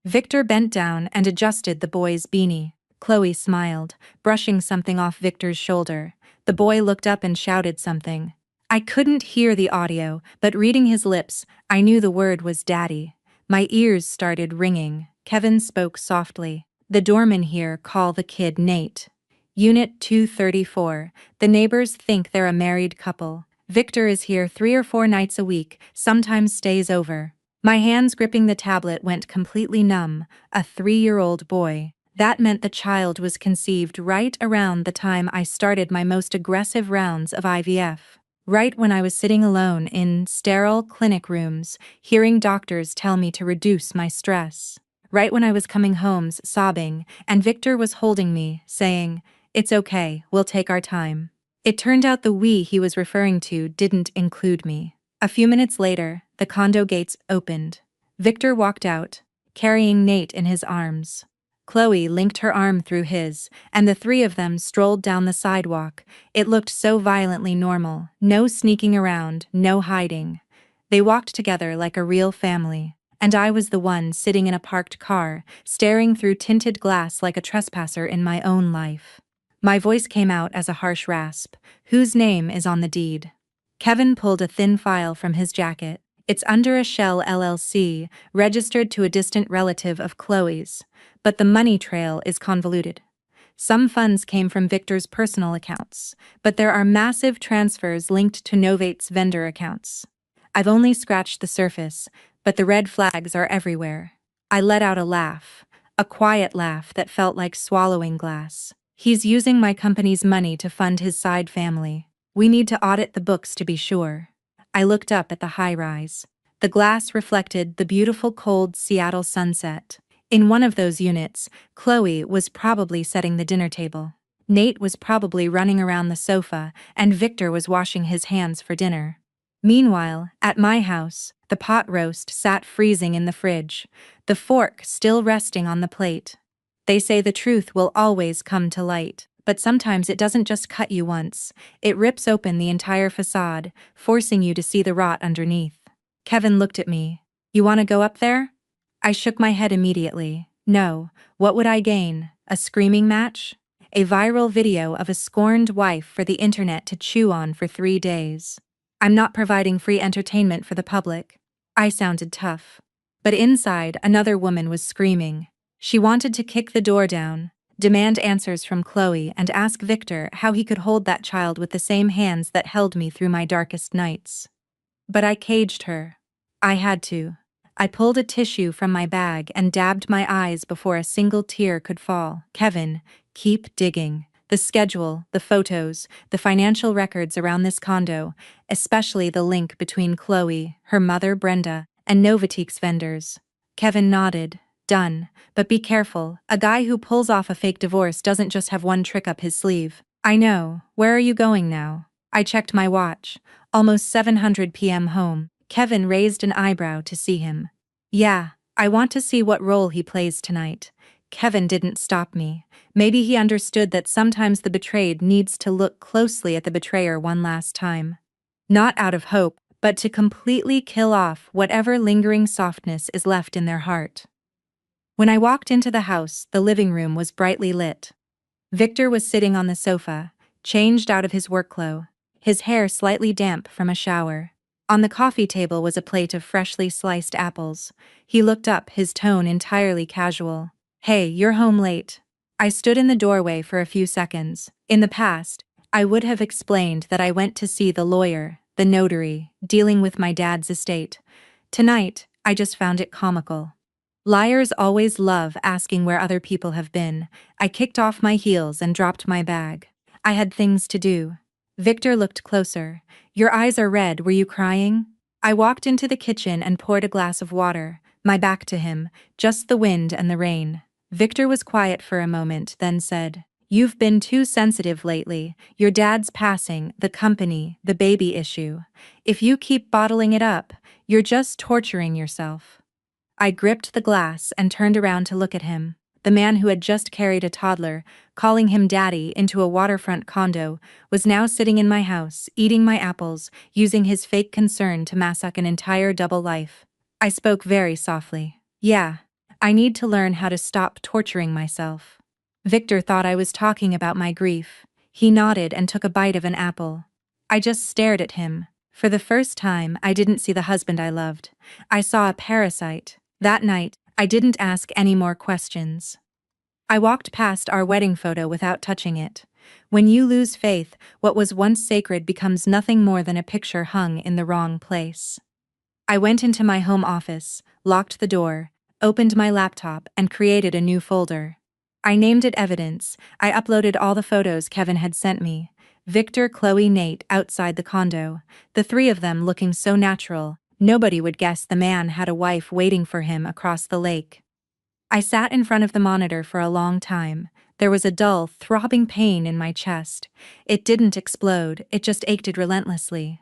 Speaker 1: Victor bent down and adjusted the boy's beanie. Chloe smiled, brushing something off Victor's shoulder. The boy looked up and shouted something. I couldn't hear the audio, but reading his lips, I knew the word was Daddy. My ears started ringing. Kevin spoke softly. The doorman here call the kid Nate. Unit 234. The neighbors think they're a married couple. Victor is here 3 or 4 nights a week, sometimes stays over. My hands gripping the tablet went completely numb. A 3-year-old boy. That meant the child was conceived right around the time I started my most aggressive rounds of IVF. Right when I was sitting alone in sterile clinic rooms, hearing doctors tell me to reduce my stress. Right when I was coming home sobbing, and Victor was holding me, saying, "It's okay, we'll take our time." It turned out the "we" he was referring to didn't include me. A few minutes later, the condo gates opened. Victor walked out, carrying Nate in his arms. Chloe linked her arm through his, and the 3 of them strolled down the sidewalk. It looked so violently normal. No sneaking around, no hiding. They walked together like a real family. And I was the one sitting in a parked car, staring through tinted glass like a trespasser in my own life. My voice came out as a harsh rasp. Whose name is on the deed? Kevin pulled a thin file from his jacket. It's under a Shell LLC, registered to a distant relative of Chloe's. But the money trail is convoluted. Some funds came from Victor's personal accounts, but there are massive transfers linked to Novate's vendor accounts. I've only scratched the surface, but the red flags are everywhere. I let out a laugh, a quiet laugh that felt like swallowing glass. He's using my company's money to fund his side family. We need to audit the books to be sure. I looked up at the high-rise. The glass reflected the beautiful cold Seattle sunset. In one of those units, Chloe was probably setting the dinner table. Nate was probably running around the sofa, and Victor was washing his hands for dinner. Meanwhile, at my house, the pot roast sat freezing in the fridge, the fork still resting on the plate. They say the truth will always come to light, but sometimes it doesn't just cut you once, it rips open the entire facade, forcing you to see the rot underneath. Kevin looked at me. You want to go up there? I shook my head immediately. No, what would I gain? A screaming match? A viral video of a scorned wife for the internet to chew on for 3 days. I'm not providing free entertainment for the public. I sounded tough. But inside, another woman was screaming. She wanted to kick the door down, demand answers from Chloe, and ask Victor how he could hold that child with the same hands that held me through my darkest nights. But I caged her. I had to. I pulled a tissue from my bag and dabbed my eyes before a single tear could fall. Kevin, Keep digging. The schedule, the photos, the financial records around this condo, especially the link between Chloe, her mother Brenda, and Novatique's vendors. Kevin nodded. Done. But be careful, a guy who pulls off a fake divorce doesn't just have one trick up his sleeve. I know. Where are you going now? I checked my watch. Almost 700 p.m. home. Kevin raised an eyebrow to see him. Yeah, I want to see what role he plays tonight. Kevin didn't stop me. Maybe he understood that sometimes the betrayed needs to look closely at the betrayer one last time. Not out of hope, but to completely kill off whatever lingering softness is left in their heart. When I walked into the house, the living room was brightly lit. Victor was sitting on the sofa, changed out of his work clothes, his hair slightly damp from a shower. On the coffee table was a plate of freshly sliced apples. He looked up, his tone entirely casual. Hey, you're home late. I stood in the doorway for a few seconds. In the past, I would have explained that I went to see the lawyer, the notary, dealing with my dad's estate. Tonight, I just found it comical. Liars always love asking where other people have been. I kicked off my heels and dropped my bag. I had things to do. Victor looked closer. Your eyes are red, were you crying? I walked into the kitchen and poured a glass of water, my back to him, just the wind and the rain. Victor was quiet for a moment, then said, You've been too sensitive lately. Your dad's passing, the company, the baby issue. If you keep bottling it up, you're just torturing yourself. I gripped the glass and turned around to look at him. The man who had just carried a toddler, calling him daddy, into a waterfront condo, was now sitting in my house, eating my apples, using his fake concern to mask an entire double life. I spoke very softly. Yeah, I need to learn how to stop torturing myself. Victor thought I was talking about my grief. He nodded and took a bite of an apple. I just stared at him. For the first time, I didn't see the husband I loved. I saw a parasite. That night, I didn't ask any more questions. I walked past our wedding photo without touching it. When you lose faith, what was once sacred becomes nothing more than a picture hung in the wrong place. I went into my home office, locked the door, opened my laptop, and created a new folder. I named it Evidence. I uploaded all the photos Kevin had sent me. Victor, Chloe, Nate outside the condo. The three of them looking so natural. Nobody would guess the man had a wife waiting for him across the lake. I sat in front of the monitor for a long time. There was a dull, throbbing pain in my chest. It didn't explode, it just ached relentlessly.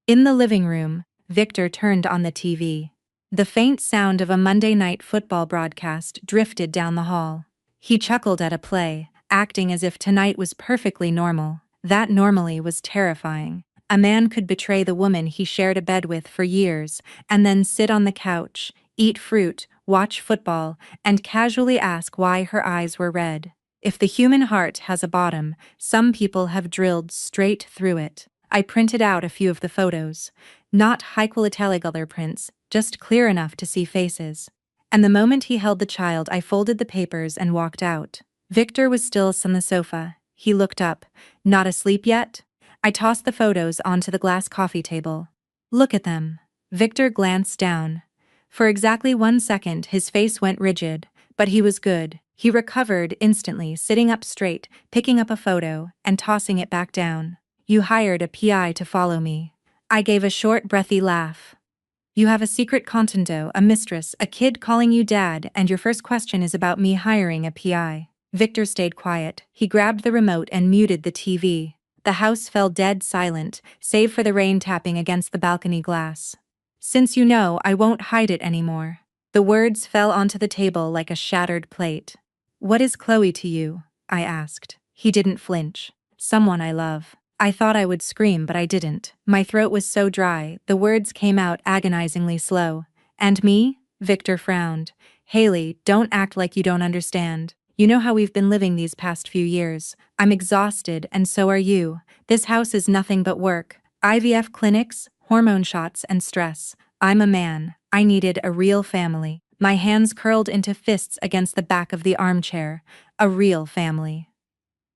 Speaker 1: In the living room, Victor turned on the TV. The faint sound of a Monday night football broadcast drifted down the hall. He chuckled at a play, acting as if tonight was perfectly normal. That normally was terrifying. A man could betray the woman he shared a bed with for years, and then sit on the couch, eat fruit, watch football, and casually ask why her eyes were red. If the human heart has a bottom, some people have drilled straight through it. I printed out a few of the photos. Not high-quality color prints, just clear enough to see faces. And the moment he held the child, I folded the papers and walked out. Victor was still on the sofa. He looked up. Not asleep yet? I tossed the photos onto the glass coffee table. Look at them. Victor glanced down. For exactly 1 second, his face went rigid, but he was good. He recovered instantly, sitting up straight, picking up a photo, and tossing it back down. You hired a PI to follow me. I gave a short, breathy laugh. You have a secret contento, a mistress, a kid calling you dad, and your first question is about me hiring a PI. Victor stayed quiet. He grabbed the remote and muted the TV. The house fell dead silent, save for the rain tapping against the balcony glass. Since you know, I won't hide it anymore. The words fell onto the table like a shattered plate. What is Chloe to you? I asked. He didn't flinch. Someone I love. I thought I would scream, but I didn't. My throat was so dry, the words came out agonizingly slow. And me? Victor frowned. Haley, don't act like you don't understand. You know how we've been living these past few years. I'm exhausted, and so are you. This house is nothing but work. IVF clinics, hormone shots, and stress. I'm a man. I needed a real family. My hands curled into fists against the back of the armchair. A real family.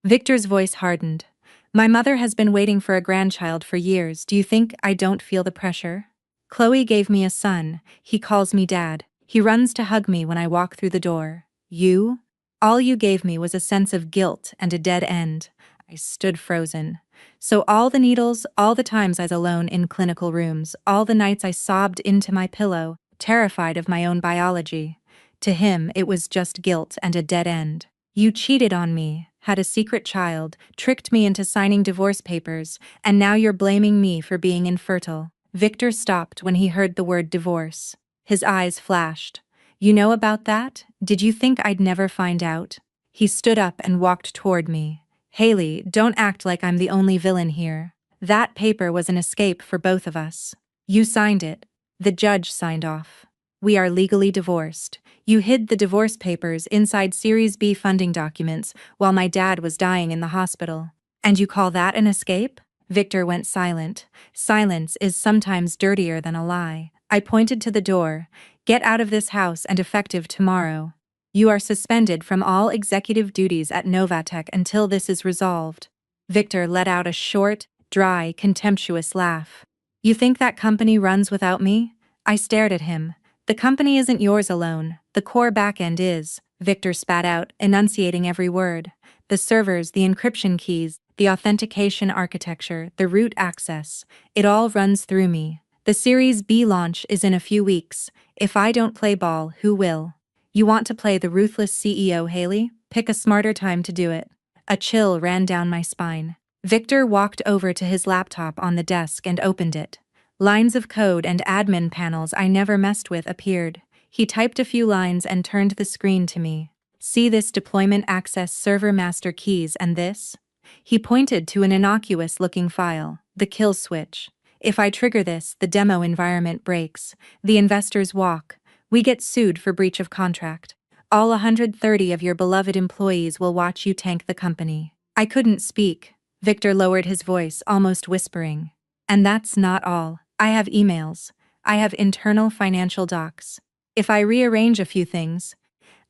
Speaker 1: Victor's voice hardened. My mother has been waiting for a grandchild for years. Do you think I don't feel the pressure? Chloe gave me a son. He calls me dad. He runs to hug me when I walk through the door. You? All you gave me was a sense of guilt and a dead end. I stood frozen. So all the needles, all the times I was alone in clinical rooms, all the nights I sobbed into my pillow, terrified of my own biology. To him, it was just guilt and a dead end. You cheated on me, had a secret child, tricked me into signing divorce papers, and now you're blaming me for being infertile. Victor stopped when he heard the word divorce. His eyes flashed. You know about that? Did you think I'd never find out? He stood up and walked toward me. Haley, don't act like I'm the only villain here. That paper was an escape for both of us. You signed it. The judge signed off. We are legally divorced. You hid the divorce papers inside Series B funding documents while my dad was dying in the hospital. And you call that an escape? Victor went silent. Silence is sometimes dirtier than a lie. I pointed to the door. Get out of this house and effective tomorrow. You are suspended from all executive duties at Novatech until this is resolved. Victor let out a short, dry, contemptuous laugh. You think that company runs without me? I stared at him. The company isn't yours alone. The core backend is, Victor spat out, enunciating every word. The servers, the encryption keys, the authentication architecture, the root access. It all runs through me. The Series B launch is in a few weeks. If I don't play ball, who will? You want to play the ruthless CEO, Haley? Pick a smarter time to do it. A chill ran down my spine. Victor walked over to his laptop on the desk and opened it. Lines of code and admin panels I never messed with appeared. He typed a few lines and turned the screen to me. See this deployment access server master keys and this? He pointed to an innocuous-looking file, the kill switch. If I trigger this, the demo environment breaks. The investors walk. We get sued for breach of contract. All 130 of your beloved employees will watch you tank the company. I couldn't speak. Victor lowered his voice, almost whispering. And that's not all. I have emails. I have internal financial docs. If I rearrange a few things,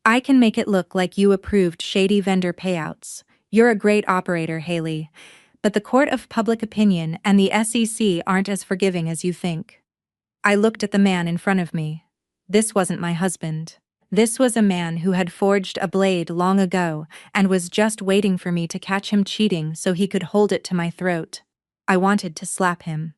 Speaker 1: I can make it look like you approved shady vendor payouts. You're a great operator, Haley. But the court of public opinion and the SEC aren't as forgiving as you think. I looked at the man in front of me. This wasn't my husband. This was a man who had forged a blade long ago and was just waiting for me to catch him cheating so he could hold it to my throat. I wanted to slap him.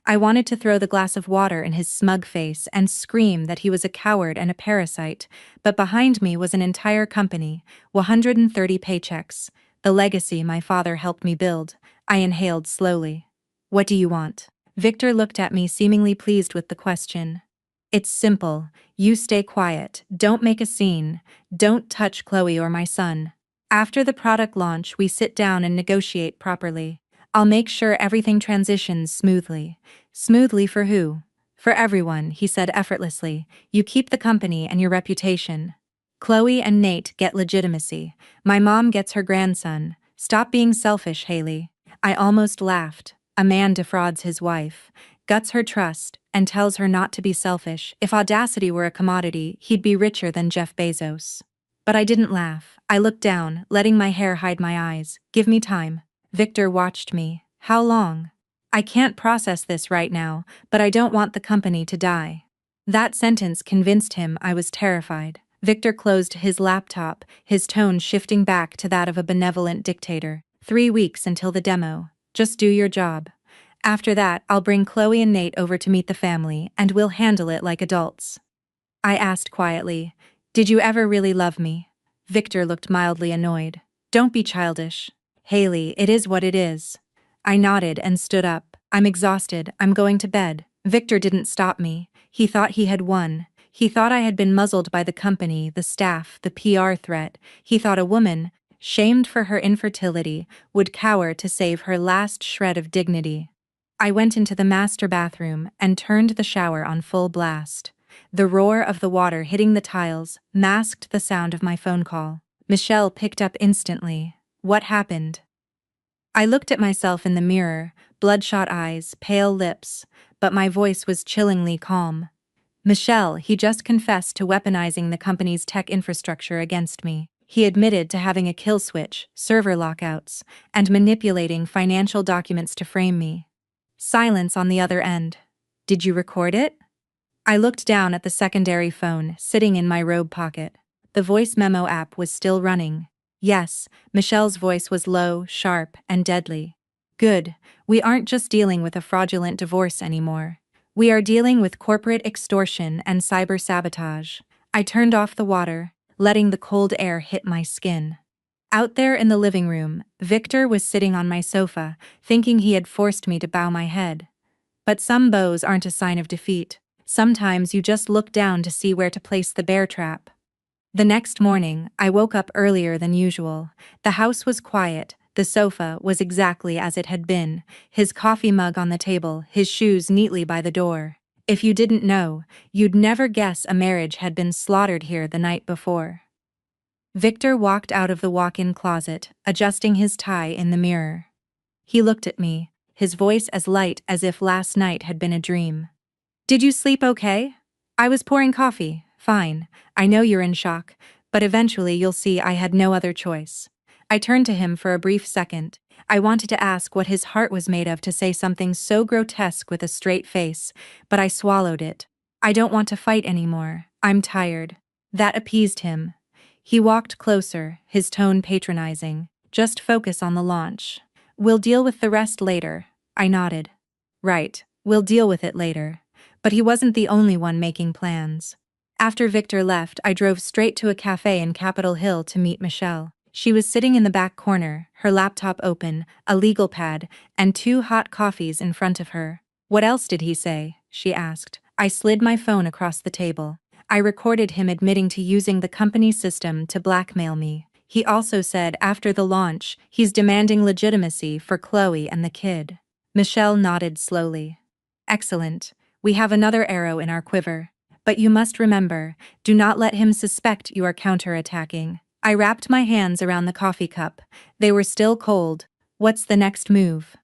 Speaker 1: I wanted to throw the glass of water in his smug face and scream that he was a coward and a parasite, but behind me was an entire company, 130 paychecks, the legacy my father helped me build. I inhaled slowly. What do you want? Victor looked at me, seemingly pleased with the question. It's simple. You stay quiet, don't make a scene, don't touch Chloe or my son. After the product launch, we sit down and negotiate properly. I'll make sure everything transitions smoothly. Smoothly for who? For everyone, he said effortlessly. You keep the company and your reputation. Chloe and Nate get legitimacy. My mom gets her grandson. Stop being selfish, Haley. I almost laughed. A man defrauds his wife, guts her trust, and tells her not to be selfish. If audacity were a commodity, he'd be richer than Jeff Bezos. But I didn't laugh. I looked down, letting my hair hide my eyes. Give me time. Victor watched me. How long? I can't process this right now, but I don't want the company to die. That sentence convinced him I was terrified. Victor closed his laptop, his tone shifting back to that of a benevolent dictator. 3 weeks until the demo. Just do your job. After that, I'll bring Chloe and Nate over to meet the family, and we'll handle it like adults. I asked quietly, did you ever really love me? Victor looked mildly annoyed. Don't be childish. Haley, it is what it is. I nodded and stood up. I'm exhausted, I'm going to bed. Victor didn't stop me. He thought he had won. He thought I had been muzzled by the company, the staff, the PR threat. He thought a woman, shamed for her infertility, would cower to save her last shred of dignity. I went into the master bathroom and turned the shower on full blast. The roar of the water hitting the tiles masked the sound of my phone call. Michelle picked up instantly. What happened? I looked at myself in the mirror, bloodshot eyes, pale lips, but my voice was chillingly calm. Michelle, he just confessed to weaponizing the company's tech infrastructure against me. He admitted to having a kill switch, server lockouts, and manipulating financial documents to frame me. Silence on the other end. Did you record it? I looked down at the secondary phone, sitting in my robe pocket. The voice memo app was still running. Yes, Michelle's voice was low, sharp, and deadly. Good, we aren't just dealing with a fraudulent divorce anymore. We are dealing with corporate extortion and cyber sabotage. I turned off the water, letting the cold air hit my skin. Out there in the living room, Victor was sitting on my sofa, thinking he had forced me to bow my head. But some bows aren't a sign of defeat. Sometimes you just look down to see where to place the bear trap. The next morning, I woke up earlier than usual. The house was quiet, the sofa was exactly as it had been, his coffee mug on the table, his shoes neatly by the door. If you didn't know, you'd never guess a marriage had been slaughtered here the night before. Victor walked out of the walk-in closet, adjusting his tie in the mirror. He looked at me, his voice as light as if last night had been a dream. "Did you sleep okay?" "I was pouring coffee." "Fine, I know you're in shock, but eventually you'll see I had no other choice." I turned to him for a brief second. I wanted to ask what his heart was made of to say something so grotesque with a straight face, but I swallowed it. "I don't want to fight anymore. I'm tired." That appeased him. He walked closer, his tone patronizing. "Just focus on the launch. We'll deal with the rest later." I nodded. "Right, we'll deal with it later." But he wasn't the only one making plans. After Victor left, I drove straight to a cafe in Capitol Hill to meet Michelle. She was sitting in the back corner, her laptop open, a legal pad, and 2 hot coffees in front of her. "What else did he say?" she asked. I slid my phone across the table. I recorded him admitting to using the company's system to blackmail me. He also said after the launch, he's demanding legitimacy for Chloe and the kid. Michelle nodded slowly. "Excellent. We have another arrow in our quiver. But you must remember, do not let him suspect you are counterattacking." I wrapped my hands around the coffee cup. They were still cold. "What's the next move?"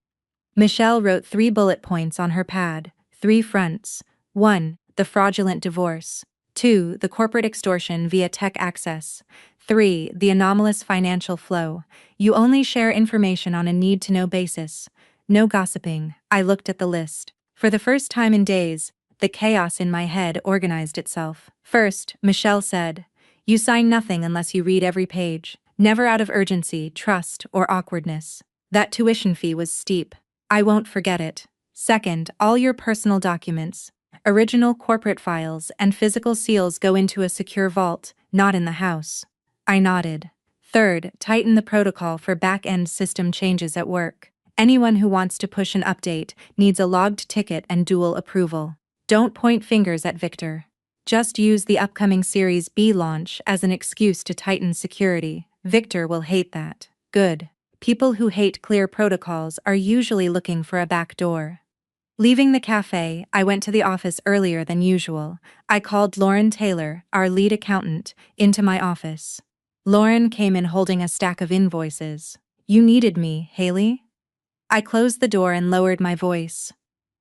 Speaker 1: Michelle wrote 3 bullet points on her pad, 3 fronts. 1. The fraudulent divorce. 2. The corporate extortion via tech access. 3. The anomalous financial flow. You only share information on a need-to-know basis. No gossiping. I looked at the list. For the first time in days, the chaos in my head organized itself. First, Michelle said, "You sign nothing unless you read every page. Never out of urgency, trust, or awkwardness." That tuition fee was steep. I won't forget it. Second, all your personal documents, original corporate files, and physical seals go into a secure vault, not in the house. I nodded. Third, tighten the protocol for back-end system changes at work. Anyone who wants to push an update needs a logged ticket and dual approval. Don't point fingers at Victor. Just use the upcoming Series B launch as an excuse to tighten security. Victor will hate that. Good. People who hate clear protocols are usually looking for a back door. Leaving the cafe, I went to the office earlier than usual. I called Lauren Taylor, our lead accountant, into my office. Lauren came in holding a stack of invoices. "You needed me, Haley?" I closed the door and lowered my voice.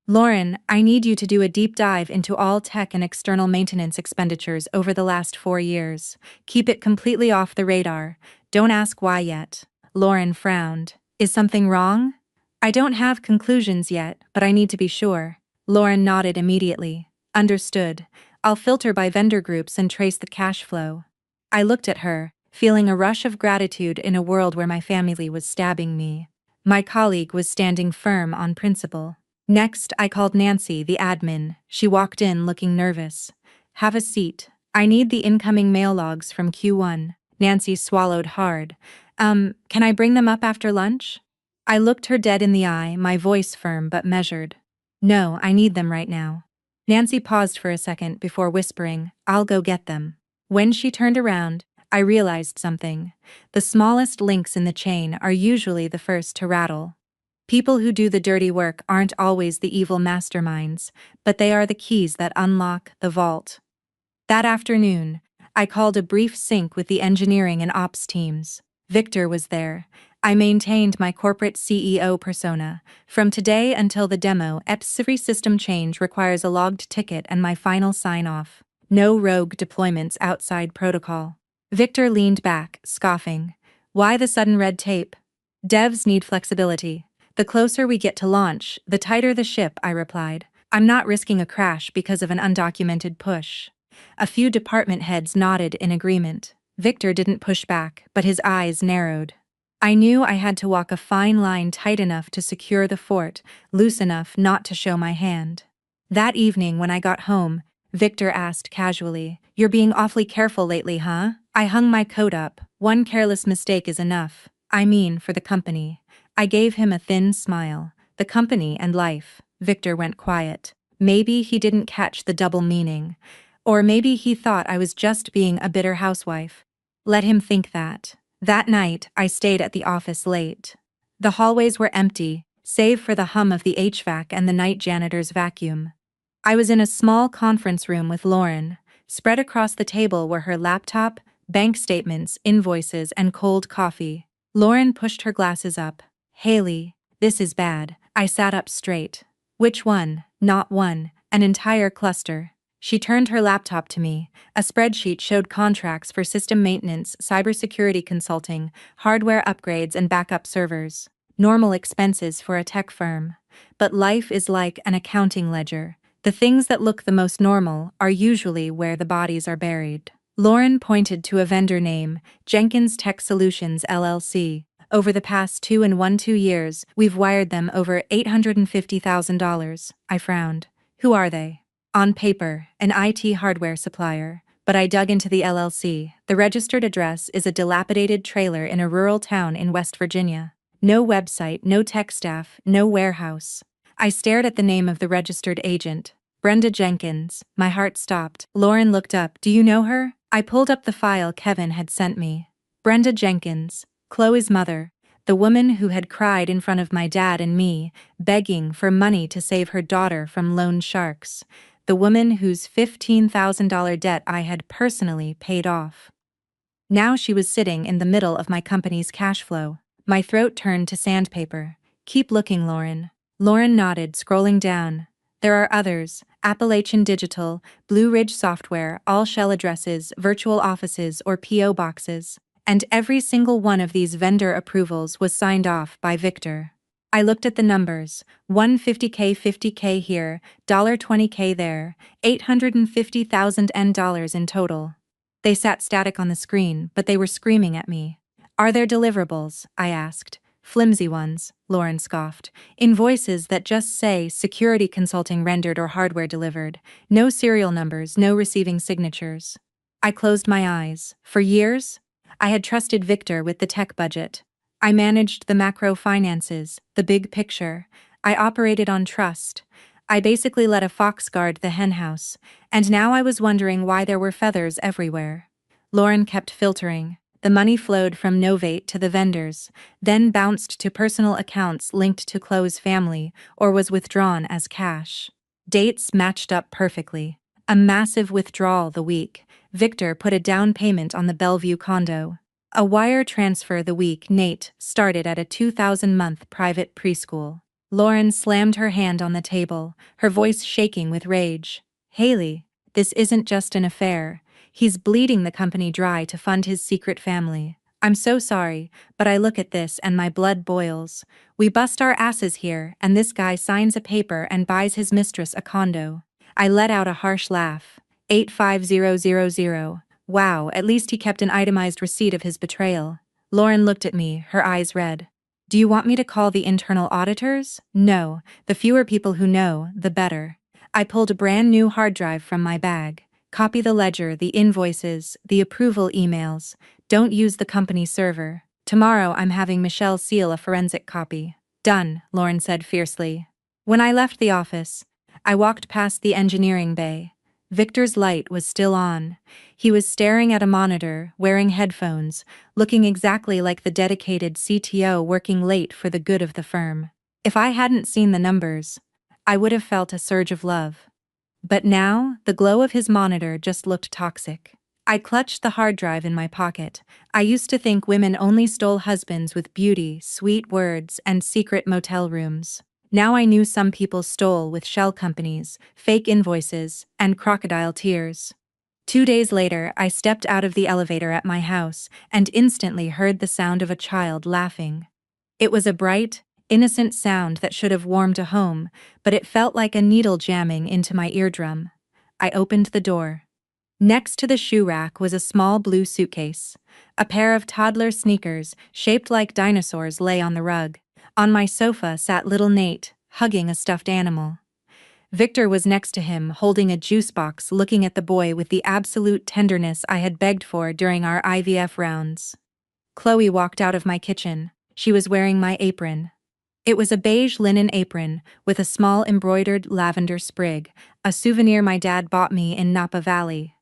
Speaker 1: "Lauren, I need you to do a deep dive into all tech and external maintenance expenditures over the last 4 years. Keep it completely off the radar. Don't ask why yet." Lauren frowned. "Is something wrong?" "I don't have conclusions yet, but I need to be sure." Lauren nodded immediately. "Understood. I'll filter by vendor groups and trace the cash flow." I looked at her, feeling a rush of gratitude in a world where my family was stabbing me. My colleague was standing firm on principle. Next, I called Nancy, the admin. She walked in looking nervous. "Have a seat. I need the incoming mail logs from Q1. Nancy swallowed hard. Can I bring them up after lunch?" I looked her dead in the eye, my voice firm but measured. "No, I need them right now." Nancy paused for a second before whispering, "I'll go get them." When she turned around, I realized something. The smallest links in the chain are usually the first to rattle. People who do the dirty work aren't always the evil masterminds, but they are the keys that unlock the vault. That afternoon, I called a brief sync with the engineering and ops teams. Victor was there. I maintained my corporate CEO persona. From today until the demo, every system change requires a logged ticket and my final sign-off. No rogue deployments outside protocol. Victor leaned back, scoffing. "Why the sudden red tape?" "Devs need flexibility. The closer we get to launch, the tighter the ship," I replied. "I'm not risking a crash because of an undocumented push." A few department heads nodded in agreement. Victor didn't push back, but his eyes narrowed. I knew I had to walk a fine line tight enough to secure the fort, loose enough not to show my hand. That evening when I got home, Victor asked casually, "You're being awfully careful lately, huh?" I hung my coat up. One careless mistake is enough. I mean, for the company. I gave him a thin smile. The company and life. Victor went quiet. Maybe he didn't catch the double meaning. Or maybe he thought I was just being a bitter housewife. Let him think that. That night, I stayed at the office late. The hallways were empty, save for the hum of the HVAC and the night janitor's vacuum. I was in a small conference room with Lauren. Spread across the table were her laptop, bank statements, invoices, and cold coffee. Lauren pushed her glasses up. "Haley, this is bad." I sat up straight. "Which one?" "Not one, an entire cluster." She turned her laptop to me. A spreadsheet showed contracts for system maintenance, cybersecurity consulting, hardware upgrades, and backup servers. Normal expenses for a tech firm. But life is like an accounting ledger. The things that look the most normal are usually where the bodies are buried. Lauren pointed to a vendor name, Jenkins Tech Solutions LLC. Over the past 2 years, we've wired them over $850,000. I frowned. Who are they? On paper, an IT hardware supplier. But I dug into the LLC. The registered address is a dilapidated trailer in a rural town in West Virginia. No website, no tech staff, no warehouse. I stared at the name of the registered agent. Brenda Jenkins. My heart stopped. Lauren looked up. "Do you know her?" I pulled up the file Kevin had sent me. Brenda Jenkins, Chloe's mother, the woman who had cried in front of my dad and me, begging for money to save her daughter from loan sharks. The woman whose $15,000 debt I had personally paid off. Now she was sitting in the middle of my company's cash flow. My throat turned to sandpaper. "Keep looking, Lauren." Lauren nodded, scrolling down. "There are others: Appalachian Digital, Blue Ridge Software, all shell addresses, virtual offices, or PO boxes. And every single one of these vendor approvals was signed off by Victor." I looked at the numbers. $150K, $50K here, $20K there, $850,000 in total. They sat static on the screen, but they were screaming at me. "Are there deliverables?" I asked. "Flimsy ones," Lauren scoffed. "Invoices that just say security consulting rendered or hardware delivered. No serial numbers, no receiving signatures." I closed my eyes. For years, I had trusted Victor with the tech budget. I managed the macro finances, the big picture. I operated on trust. I basically let a fox guard the henhouse, and now I was wondering why there were feathers everywhere. Lauren kept filtering. The money flowed from Novate to the vendors, then bounced to personal accounts linked to Chloe's family, or was withdrawn as cash. Dates matched up perfectly. A massive withdrawal the week Victor put a down payment on the Bellevue condo. A wire transfer the week Nate started at a 2,000-month private preschool. Lauren slammed her hand on the table, her voice shaking with rage. "Haley, this isn't just an affair. He's bleeding the company dry to fund his secret family. I'm so sorry, but I look at this and my blood boils. We bust our asses here, and this guy signs a paper and buys his mistress a condo." I let out a harsh laugh. 85000. Wow, at least he kept an itemized receipt of his betrayal. Lauren looked at me, her eyes red. "Do you want me to call the internal auditors?" "No, the fewer people who know, the better." I pulled a brand new hard drive from my bag. "Copy the ledger, the invoices, the approval emails. Don't use the company server. Tomorrow I'm having Michelle seal a forensic copy." "Done," Lauren said fiercely. When I left the office, I walked past the engineering bay. Victor's light was still on. He was staring at a monitor, wearing headphones, looking exactly like the dedicated CTO working late for the good of the firm. If I hadn't seen the numbers, I would have felt a surge of love. But now, the glow of his monitor just looked toxic. I clutched the hard drive in my pocket. I used to think women only stole husbands with beauty, sweet words, and secret motel rooms. Now I knew some people stole with shell companies, fake invoices, and crocodile tears. 2 days later, I stepped out of the elevator at my house and instantly heard the sound of a child laughing. It was a bright, innocent sound that should have warmed a home, but it felt like a needle jamming into my eardrum. I opened the door. Next to the shoe rack was a small blue suitcase. A pair of toddler sneakers, shaped like dinosaurs, lay on the rug. On my sofa sat little Nate, hugging a stuffed animal. Victor was next to him, holding a juice box, looking at the boy with the absolute tenderness I had begged for during our IVF rounds. Chloe walked out of my kitchen. She was wearing my apron. It was a beige linen apron with a small embroidered lavender sprig, a souvenir my dad bought me in Napa Valley.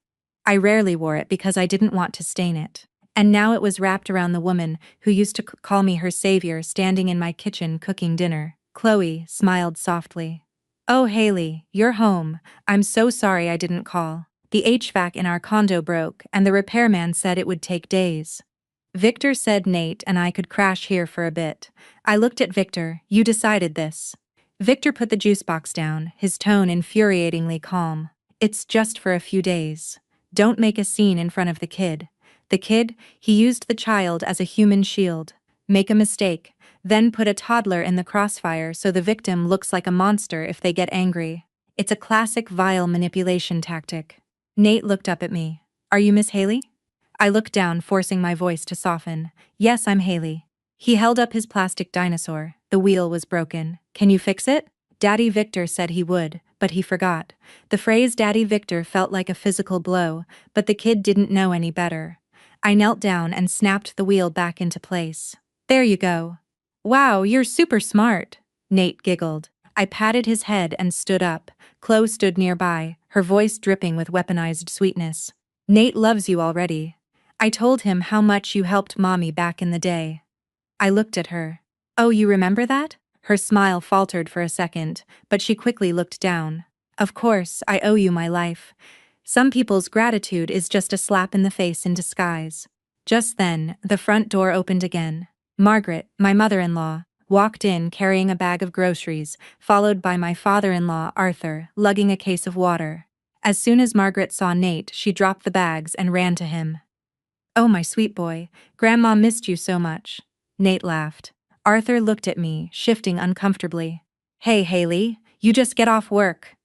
Speaker 1: I rarely wore it because I didn't want to stain it. And now it was wrapped around the woman who used to call me her savior, standing in my kitchen cooking dinner. Chloe smiled softly. "Oh, Haley, you're home. I'm so sorry I didn't call. The HVAC in our condo broke and the repairman said it would take days. Victor said Nate and I could crash here for a bit." I looked at Victor. "You decided this." Victor put the juice box down, his tone infuriatingly calm. "It's just for a few days. Don't make a scene in front of the kid." The kid? He used the child as a human shield. Make a mistake, then put a toddler in the crossfire so the victim looks like a monster if they get angry. It's a classic vile manipulation tactic. Nate looked up at me. "Are you Miss Haley?" I looked down, forcing my voice to soften. "Yes, I'm Haley." He held up his plastic dinosaur. The wheel was broken. "Can you fix it?" Daddy Victor said he would, but he forgot. The phrase Daddy Victor felt like a physical blow, but the kid didn't know any better. I knelt down and snapped the wheel back into place. "There you go." "Wow, you're super smart," Nate giggled. I patted his head and stood up. Chloe stood nearby, her voice dripping with weaponized sweetness. "Nate loves you already. I told him how much you helped Mommy back in the day." I looked at her. "Oh, you remember that?" Her smile faltered for a second, but she quickly looked down. "Of course, I owe you my life. Some people's gratitude is just a slap in the face in disguise." Just then, the front door opened again. Margaret, my mother-in-law, walked in carrying a bag of groceries, followed by my father-in-law, Arthur, lugging a case of water. As soon as Margaret saw Nate, she dropped the bags and ran to him. "Oh, my sweet boy, Grandma missed you so much." Nate laughed. Arthur looked at me, shifting uncomfortably. "Hey, Haley, you just get off work."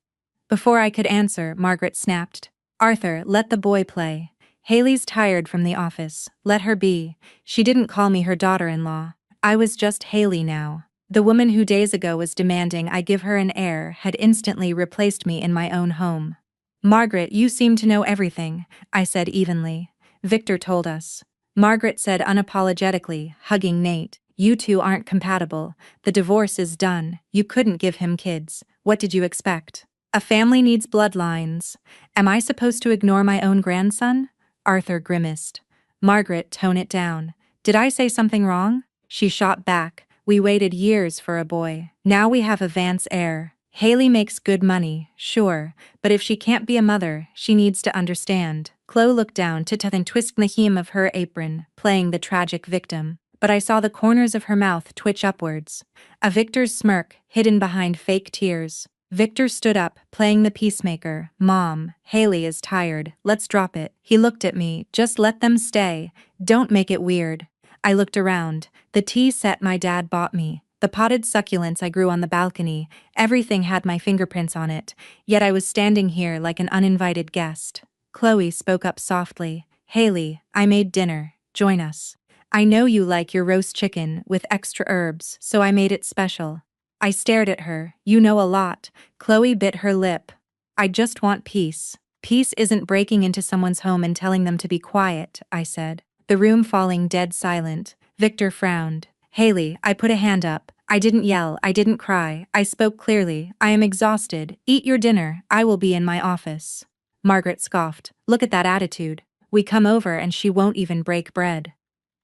Speaker 1: Before I could answer, Margaret snapped. "Arthur, let the boy play. Haley's tired from the office. Let her be. She didn't call me her daughter-in-law. I was just Haley now." The woman who days ago was demanding I give her an heir had instantly replaced me in my own home. "Margaret, you seem to know everything," I said evenly. "Victor told us." Margaret said unapologetically, hugging Nate. "You two aren't compatible. The divorce is done. You couldn't give him kids. What did you expect? A family needs bloodlines. Am I supposed to ignore my own grandson?" Arthur grimaced. "Margaret, tone it down. Did I say something wrong?" She shot back. "We waited years for a boy. Now we have a Vance heir. Haley makes good money, sure, but if she can't be a mother, she needs to understand." Chloe looked down to and twist the hem of her apron, playing the tragic victim, but I saw the corners of her mouth twitch upwards. A Victor's smirk, hidden behind fake tears. Victor stood up, playing the peacemaker. "Mom, Haley is tired. Let's drop it." He looked at me. "Just let them stay. Don't make it weird." I looked around. The tea set my dad bought me, the potted succulents I grew on the balcony, everything had my fingerprints on it, yet I was standing here like an uninvited guest. Chloe spoke up softly. "Haley, I made dinner. Join us. I know you like your roast chicken with extra herbs, so I made it special." I stared at her. "You know a lot." Chloe bit her lip. "I just want peace." "Peace isn't breaking into someone's home and telling them to be quiet," I said. The room falling dead silent. Victor frowned. "Haley," I put a hand up. "I didn't yell, I didn't cry. I spoke clearly. I am exhausted. Eat your dinner. I will be in my office." Margaret scoffed. "Look at that attitude. We come over and she won't even break bread."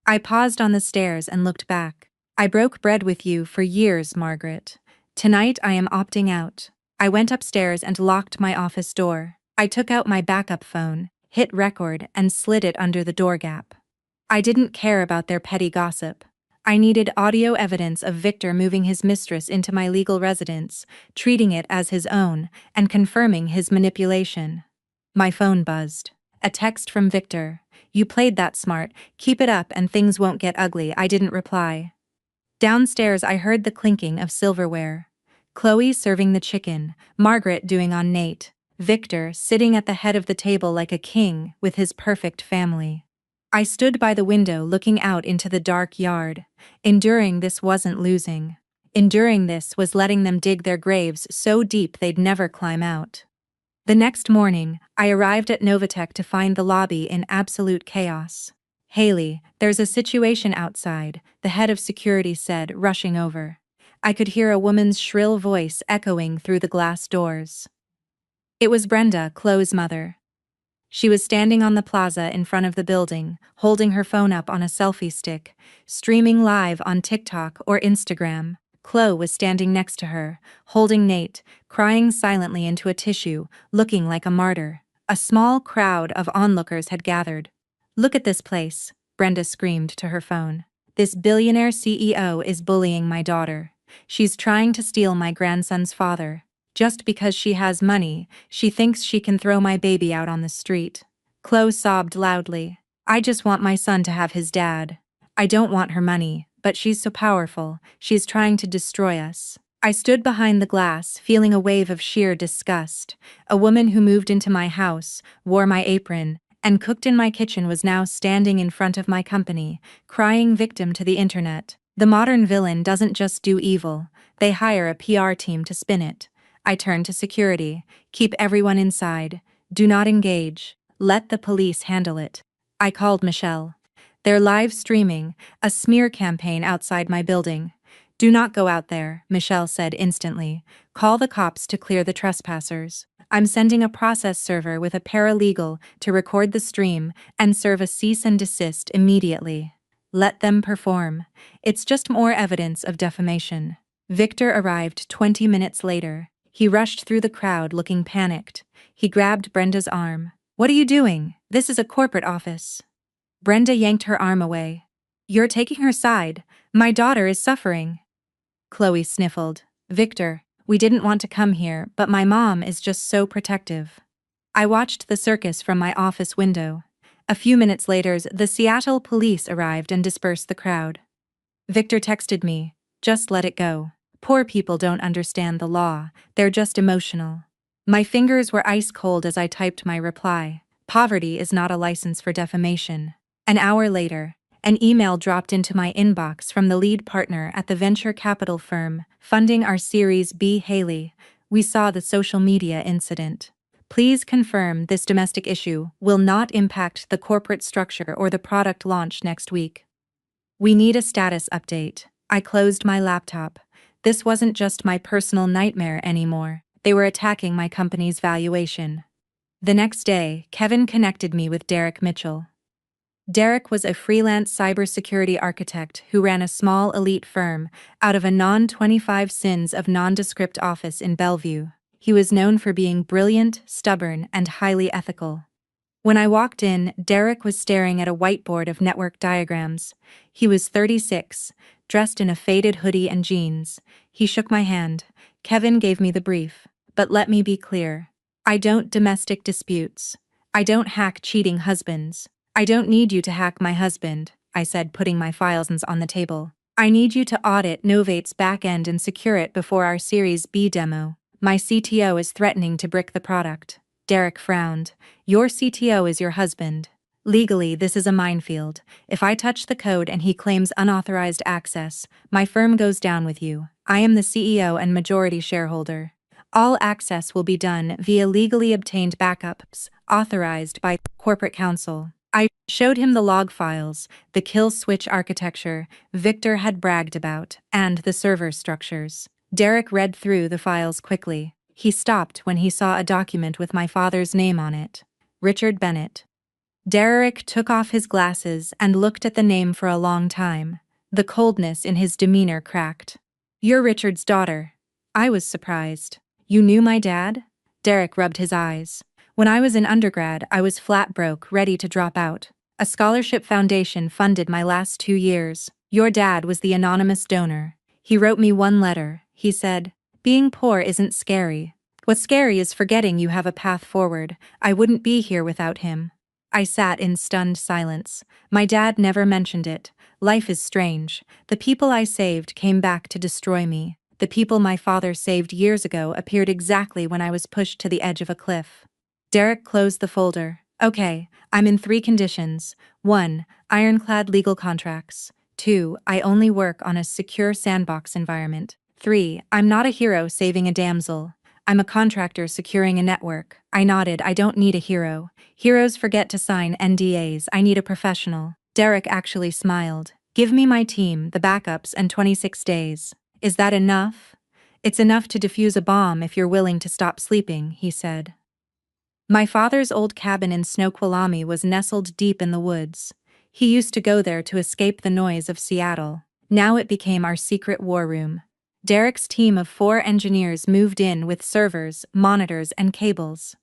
Speaker 1: I paused on the stairs and looked back. "I broke bread with you for years, Margaret. Tonight I am opting out." I went upstairs and locked my office door. I took out my backup phone, hit record, and slid it under the door gap. I didn't care about their petty gossip. I needed audio evidence of Victor moving his mistress into my legal residence, treating it as his own, and confirming his manipulation. My phone buzzed. A text from Victor. "You played that smart. Keep it up and things won't get ugly." I didn't reply. Downstairs I heard the clinking of silverware. Chloe serving the chicken, Margaret doing on Nate. Victor sitting at the head of the table like a king with his perfect family. I stood by the window looking out into the dark yard. Enduring this wasn't losing. Enduring this was letting them dig their graves so deep they'd never climb out. The next morning, I arrived at Novatech to find the lobby in absolute chaos. "Haley, there's a situation outside," the head of security said, rushing over. I could hear a woman's shrill voice echoing through the glass doors. It was Brenda, Chloe's mother. She was standing on the plaza in front of the building, holding her phone up on a selfie stick, streaming live on TikTok or Instagram. Chloe was standing next to her, holding Nate, crying silently into a tissue, looking like a martyr. A small crowd of onlookers had gathered. "Look at this place," Brenda screamed to her phone. "This billionaire CEO is bullying my daughter. She's trying to steal my grandson's father. Just because she has money, she thinks she can throw my baby out on the street." Chloe sobbed loudly. "I just want my son to have his dad. I don't want her money, but she's so powerful, she's trying to destroy us." I stood behind the glass, feeling a wave of sheer disgust. A woman who moved into my house, wore my apron, and cooked in my kitchen was now standing in front of my company, crying victim to the internet. The modern villain doesn't just do evil, they hire a PR team to spin it. I turned to security. "Keep everyone inside. Do not engage. Let the police handle it." I called Michelle. "They're live streaming a smear campaign outside my building." "Do not go out there," Michelle said instantly. "Call the cops to clear the trespassers. I'm sending a process server with a paralegal to record the stream and serve a cease and desist immediately. Let them perform. It's just more evidence of defamation." Victor arrived 20 minutes later. He rushed through the crowd looking panicked. He grabbed Brenda's arm. "What are you doing? This is a corporate office." Brenda yanked her arm away. "You're taking her side. My daughter is suffering." Chloe sniffled. "Victor, we didn't want to come here, but my mom is just so protective." I watched the circus from my office window. A few minutes later, the Seattle police arrived and dispersed the crowd. Victor texted me, "Just let it go. Poor people don't understand the law, they're just emotional." My fingers were ice cold as I typed my reply. Poverty is not a license for defamation. An hour later, an email dropped into my inbox from the lead partner at the venture capital firm funding our Series B. "Haley, we saw the social media incident. Please confirm this domestic issue will not impact the corporate structure or the product launch next week. We need a status update." I closed my laptop. This wasn't just my personal nightmare anymore. They were attacking my company's valuation. The next day, Kevin connected me with Derek Mitchell. Derek was a freelance cybersecurity architect who ran a small elite firm out of a non-25 sins of nondescript office in Bellevue. He was known for being brilliant, stubborn, and highly ethical. When I walked in, Derek was staring at a whiteboard of network diagrams. He was 36, dressed in a faded hoodie and jeans. He shook my hand. "Kevin gave me the brief. But let me be clear. I don't domestic disputes. I don't hack cheating husbands. I don't need you to hack my husband," I said, putting my files on the table. "I need you to audit Novate's backend and secure it before our Series B demo. My CTO is threatening to brick the product." Derek frowned. "Your CTO is your husband. Legally, this is a minefield. If I touch the code and he claims unauthorized access, my firm goes down with you. I am the CEO and majority shareholder. All access will be done via legally obtained backups, authorized by corporate counsel." I showed him the log files, the kill switch architecture Victor had bragged about, and the server structures. Derek read through the files quickly. He stopped when he saw a document with my father's name on it. Richard Bennett. Derek took off his glasses and looked at the name for a long time. The coldness in his demeanor cracked. "You're Richard's daughter." I was surprised. "You knew my dad?" Derek rubbed his eyes. "When I was in undergrad, I was flat broke, ready to drop out. A scholarship foundation funded my last 2 years. Your dad was the anonymous donor. He wrote me one letter. He said, 'Being poor isn't scary. What's scary is forgetting you have a path forward. I wouldn't be here without him.'" I sat in stunned silence. My dad never mentioned it. Life is strange. The people I saved came back to destroy me. The people my father saved years ago appeared exactly when I was pushed to the edge of a cliff. Derek closed the folder. Okay, I'm in 3 conditions. 1. Ironclad legal contracts. 2. I only work on a secure sandbox environment. 3. I'm not a hero saving a damsel. I'm a contractor securing a network. I nodded. I don't need a hero. Heroes forget to sign NDAs. I need a professional. Derek actually smiled. Give me my team, the backups, and 26 days. Is that enough? It's enough to defuse a bomb if you're willing to stop sleeping, he said. My father's old cabin in Snoqualmie was nestled deep in the woods. He used to go there to escape the noise of Seattle. Now it became our secret war room. Derek's team of 4 engineers moved in with servers, monitors, and cables.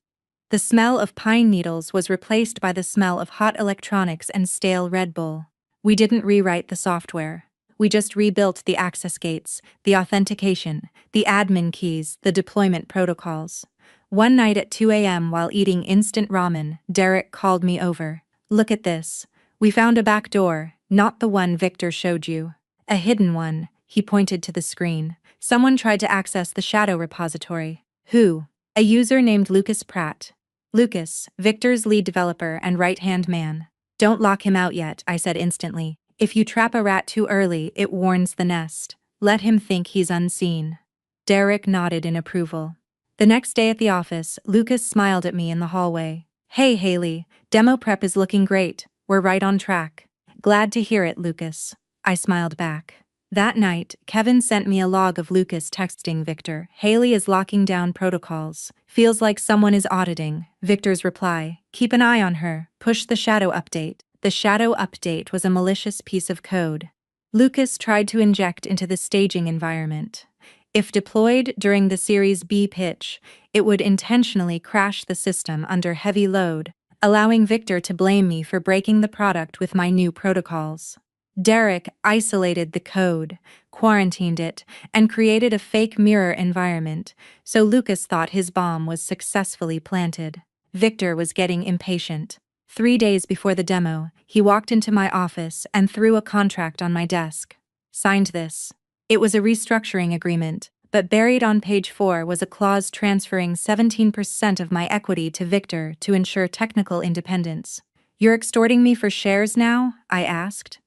Speaker 1: The smell of pine needles was replaced by the smell of hot electronics and stale Red Bull. We didn't rewrite the software. We just rebuilt the access gates, the authentication, the admin keys, the deployment protocols. One night at 2 a.m. while eating instant ramen, Derek called me over. Look at this. We found a back door, not the one Victor showed you. A hidden one, he pointed to the screen. Someone tried to access the shadow repository. Who? A user named Lucas Pratt. Lucas, Victor's lead developer and right-hand man. Don't lock him out yet, I said instantly. If you trap a rat too early, it warns the nest. Let him think he's unseen. Derek nodded in approval. The next day at the office, Lucas smiled at me in the hallway. Hey Haley, demo prep is looking great. We're right on track. Glad to hear it, Lucas. I smiled back. That night, Kevin sent me a log of Lucas texting Victor. Haley is locking down protocols. Feels like someone is auditing. Victor's reply. Keep an eye on her. Push the shadow update. The shadow update was a malicious piece of code. Lucas tried to inject into the staging environment. If deployed during the Series B pitch, it would intentionally crash the system under heavy load, allowing Victor to blame me for breaking the product with my new protocols. Derek isolated the code, quarantined it, and created a fake mirror environment, so Lucas thought his bomb was successfully planted. Victor was getting impatient. 3 days before the demo, he walked into my office and threw a contract on my desk. Signed this. It was a restructuring agreement, but buried on page 4 was a clause transferring 17% of my equity to Victor to ensure technical independence. You're extorting me for shares now? I asked.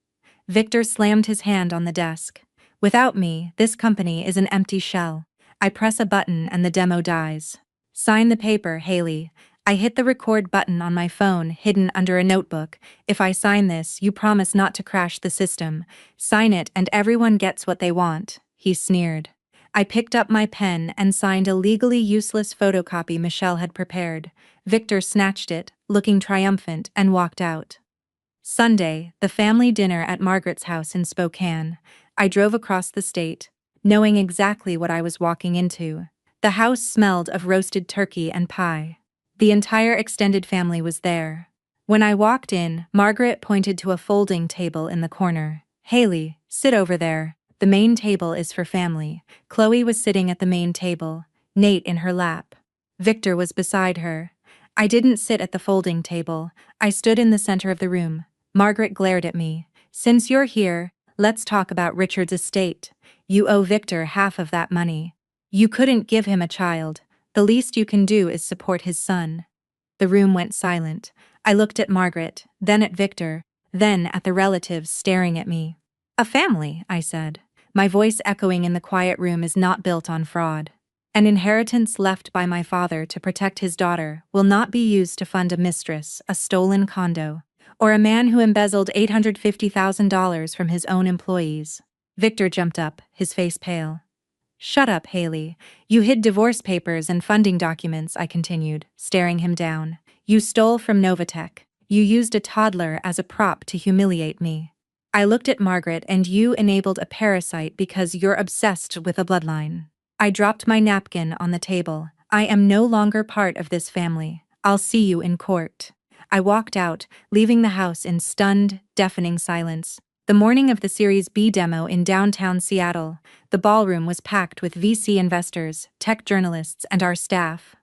Speaker 1: Victor slammed his hand on the desk. Without me, this company is an empty shell. I press a button and the demo dies. Sign the paper, Haley. I hit the record button on my phone, hidden under a notebook. If I sign this, you promise not to crash the system. Sign it and everyone gets what they want, he sneered. I picked up my pen and signed a legally useless photocopy Michelle had prepared. Victor snatched it, looking triumphant, and walked out. Sunday, the family dinner at Margaret's house in Spokane. I drove across the state, knowing exactly what I was walking into. The house smelled of roasted turkey and pie. The entire extended family was there. When I walked in, Margaret pointed to a folding table in the corner. Haley, sit over there. The main table is for family. Chloe was sitting at the main table, Nate in her lap. Victor was beside her. I didn't sit at the folding table. I stood in the center of the room. Margaret glared at me. Since you're here, let's talk about Richard's estate. You owe Victor half of that money. You couldn't give him a child. The least you can do is support his son. The room went silent. I looked at Margaret, then at Victor, then at the relatives staring at me. A family, I said. My voice echoing in the quiet room is not built on fraud. An inheritance left by my father to protect his daughter will not be used to fund a mistress, a stolen condo, or a man who embezzled $850,000 from his own employees. Victor jumped up, his face pale. Shut up, Haley. You hid divorce papers and funding documents, I continued, staring him down. You stole from Novatech. You used a toddler as a prop to humiliate me. I looked at Margaret and you enabled a parasite because you're obsessed with a bloodline. I dropped my napkin on the table. I am no longer part of this family. I'll see you in court. I walked out, leaving the house in stunned, deafening silence. The morning of the Series B demo in downtown Seattle, the ballroom was packed with VC investors, tech journalists, and our staff.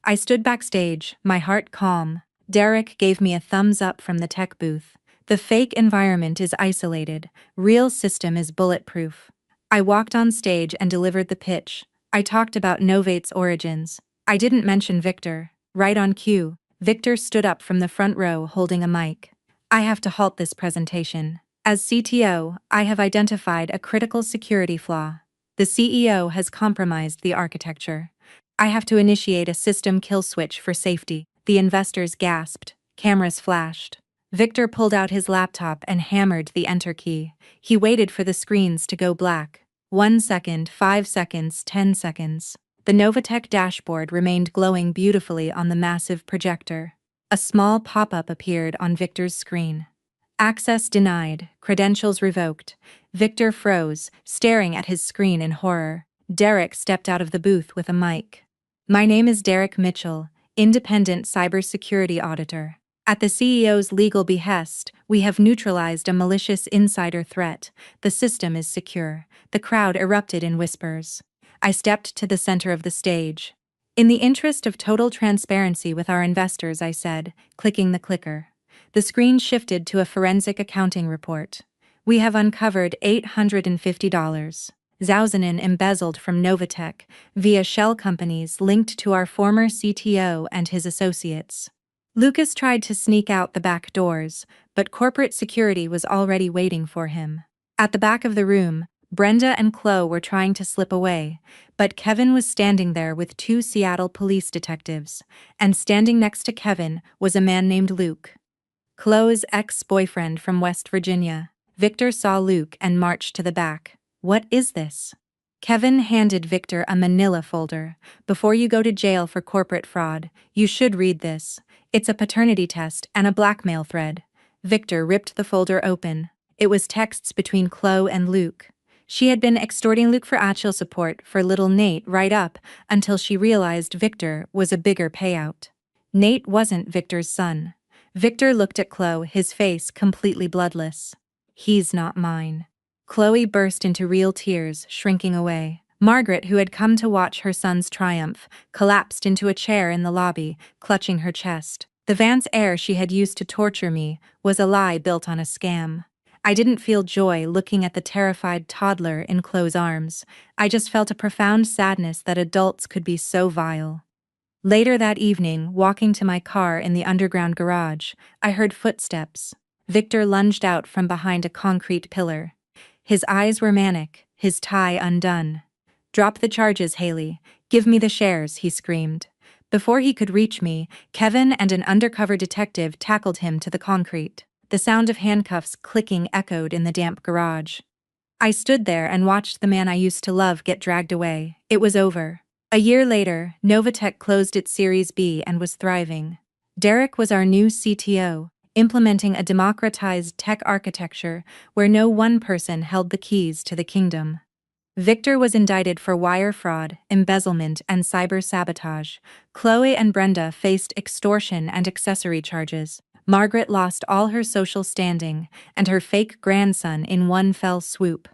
Speaker 1: I stood backstage, my heart calm. Derek gave me a thumbs up from the tech booth. The fake environment is isolated, real system is bulletproof. I walked on stage and delivered the pitch. I talked about Novate's origins. I didn't mention Victor. Right on cue, Victor stood up from the front row holding a mic. I have to halt this presentation. As CTO, I have identified a critical security flaw. The CEO has compromised the architecture. I have to initiate a system kill switch for safety. The investors gasped. Cameras flashed. Victor pulled out his laptop and hammered the enter key. He waited for the screens to go black. 1 second, 5 seconds, 10 seconds. The Novatech dashboard remained glowing beautifully on the massive projector. A small pop-up appeared on Victor's screen. Access denied, credentials revoked. Victor froze, staring at his screen in horror. Derek stepped out of the booth with a mic. My name is Derek Mitchell, independent cybersecurity auditor. At the CEO's legal behest, we have neutralized a malicious insider threat. The system is secure. The crowd erupted in whispers. I stepped to the center of the stage. In the interest of total transparency with our investors, I said, clicking the clicker. The screen shifted to a forensic accounting report. We have uncovered $850. Zauzanin embezzled from Novatech via shell companies linked to our former CTO and his associates. Lucas tried to sneak out the back doors, but corporate security was already waiting for him. At the back of the room, Brenda and Chloe were trying to slip away, but Kevin was standing there with 2 Seattle police detectives, and standing next to Kevin was a man named Luke. Chloe's ex-boyfriend from West Virginia. Victor saw Luke and marched to the back. What is this? Kevin handed Victor a manila folder. Before you go to jail for corporate fraud, you should read this. It's a paternity test and a blackmail thread. Victor ripped the folder open. It was texts between Chloe and Luke. She had been extorting Luke for actual support for little Nate right up until she realized Victor was a bigger payout. Nate wasn't Victor's son. Victor looked at Chloe, his face completely bloodless. He's not mine. Chloe burst into real tears, shrinking away. Margaret, who had come to watch her son's triumph, collapsed into a chair in the lobby, clutching her chest. The Vance air she had used to torture me was a lie built on a scam. I didn't feel joy looking at the terrified toddler in Chloe's arms. I just felt a profound sadness that adults could be so vile. Later that evening, walking to my car in the underground garage, I heard footsteps. Victor lunged out from behind a concrete pillar. His eyes were manic, his tie undone. "Drop the charges, Haley. Give me the shares," he screamed. Before he could reach me, Kevin and an undercover detective tackled him to the concrete. The sound of handcuffs clicking echoed in the damp garage. I stood there and watched the man I used to love get dragged away. It was over. A year later, Novatech closed its Series B and was thriving. Derek was our new CTO, implementing a democratized tech architecture where no one person held the keys to the kingdom. Victor was indicted for wire fraud, embezzlement, and cyber sabotage. Chloe and Brenda faced extortion and accessory charges. Margaret lost all her social standing and her fake grandson in one fell swoop.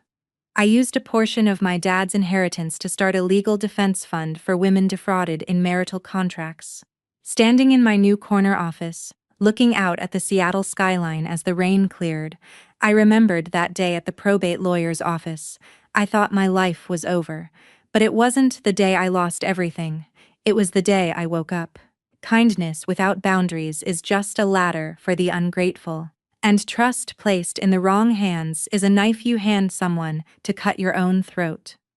Speaker 1: I used a portion of my dad's inheritance to start a legal defense fund for women defrauded in marital contracts. Standing in my new corner office, looking out at the Seattle skyline as the rain cleared, I remembered that day at the probate lawyer's office. I thought my life was over, but it wasn't the day I lost everything. It was the day I woke up. Kindness without boundaries is just a ladder for the ungrateful, and trust placed in the wrong hands is a knife you hand someone to cut your own throat.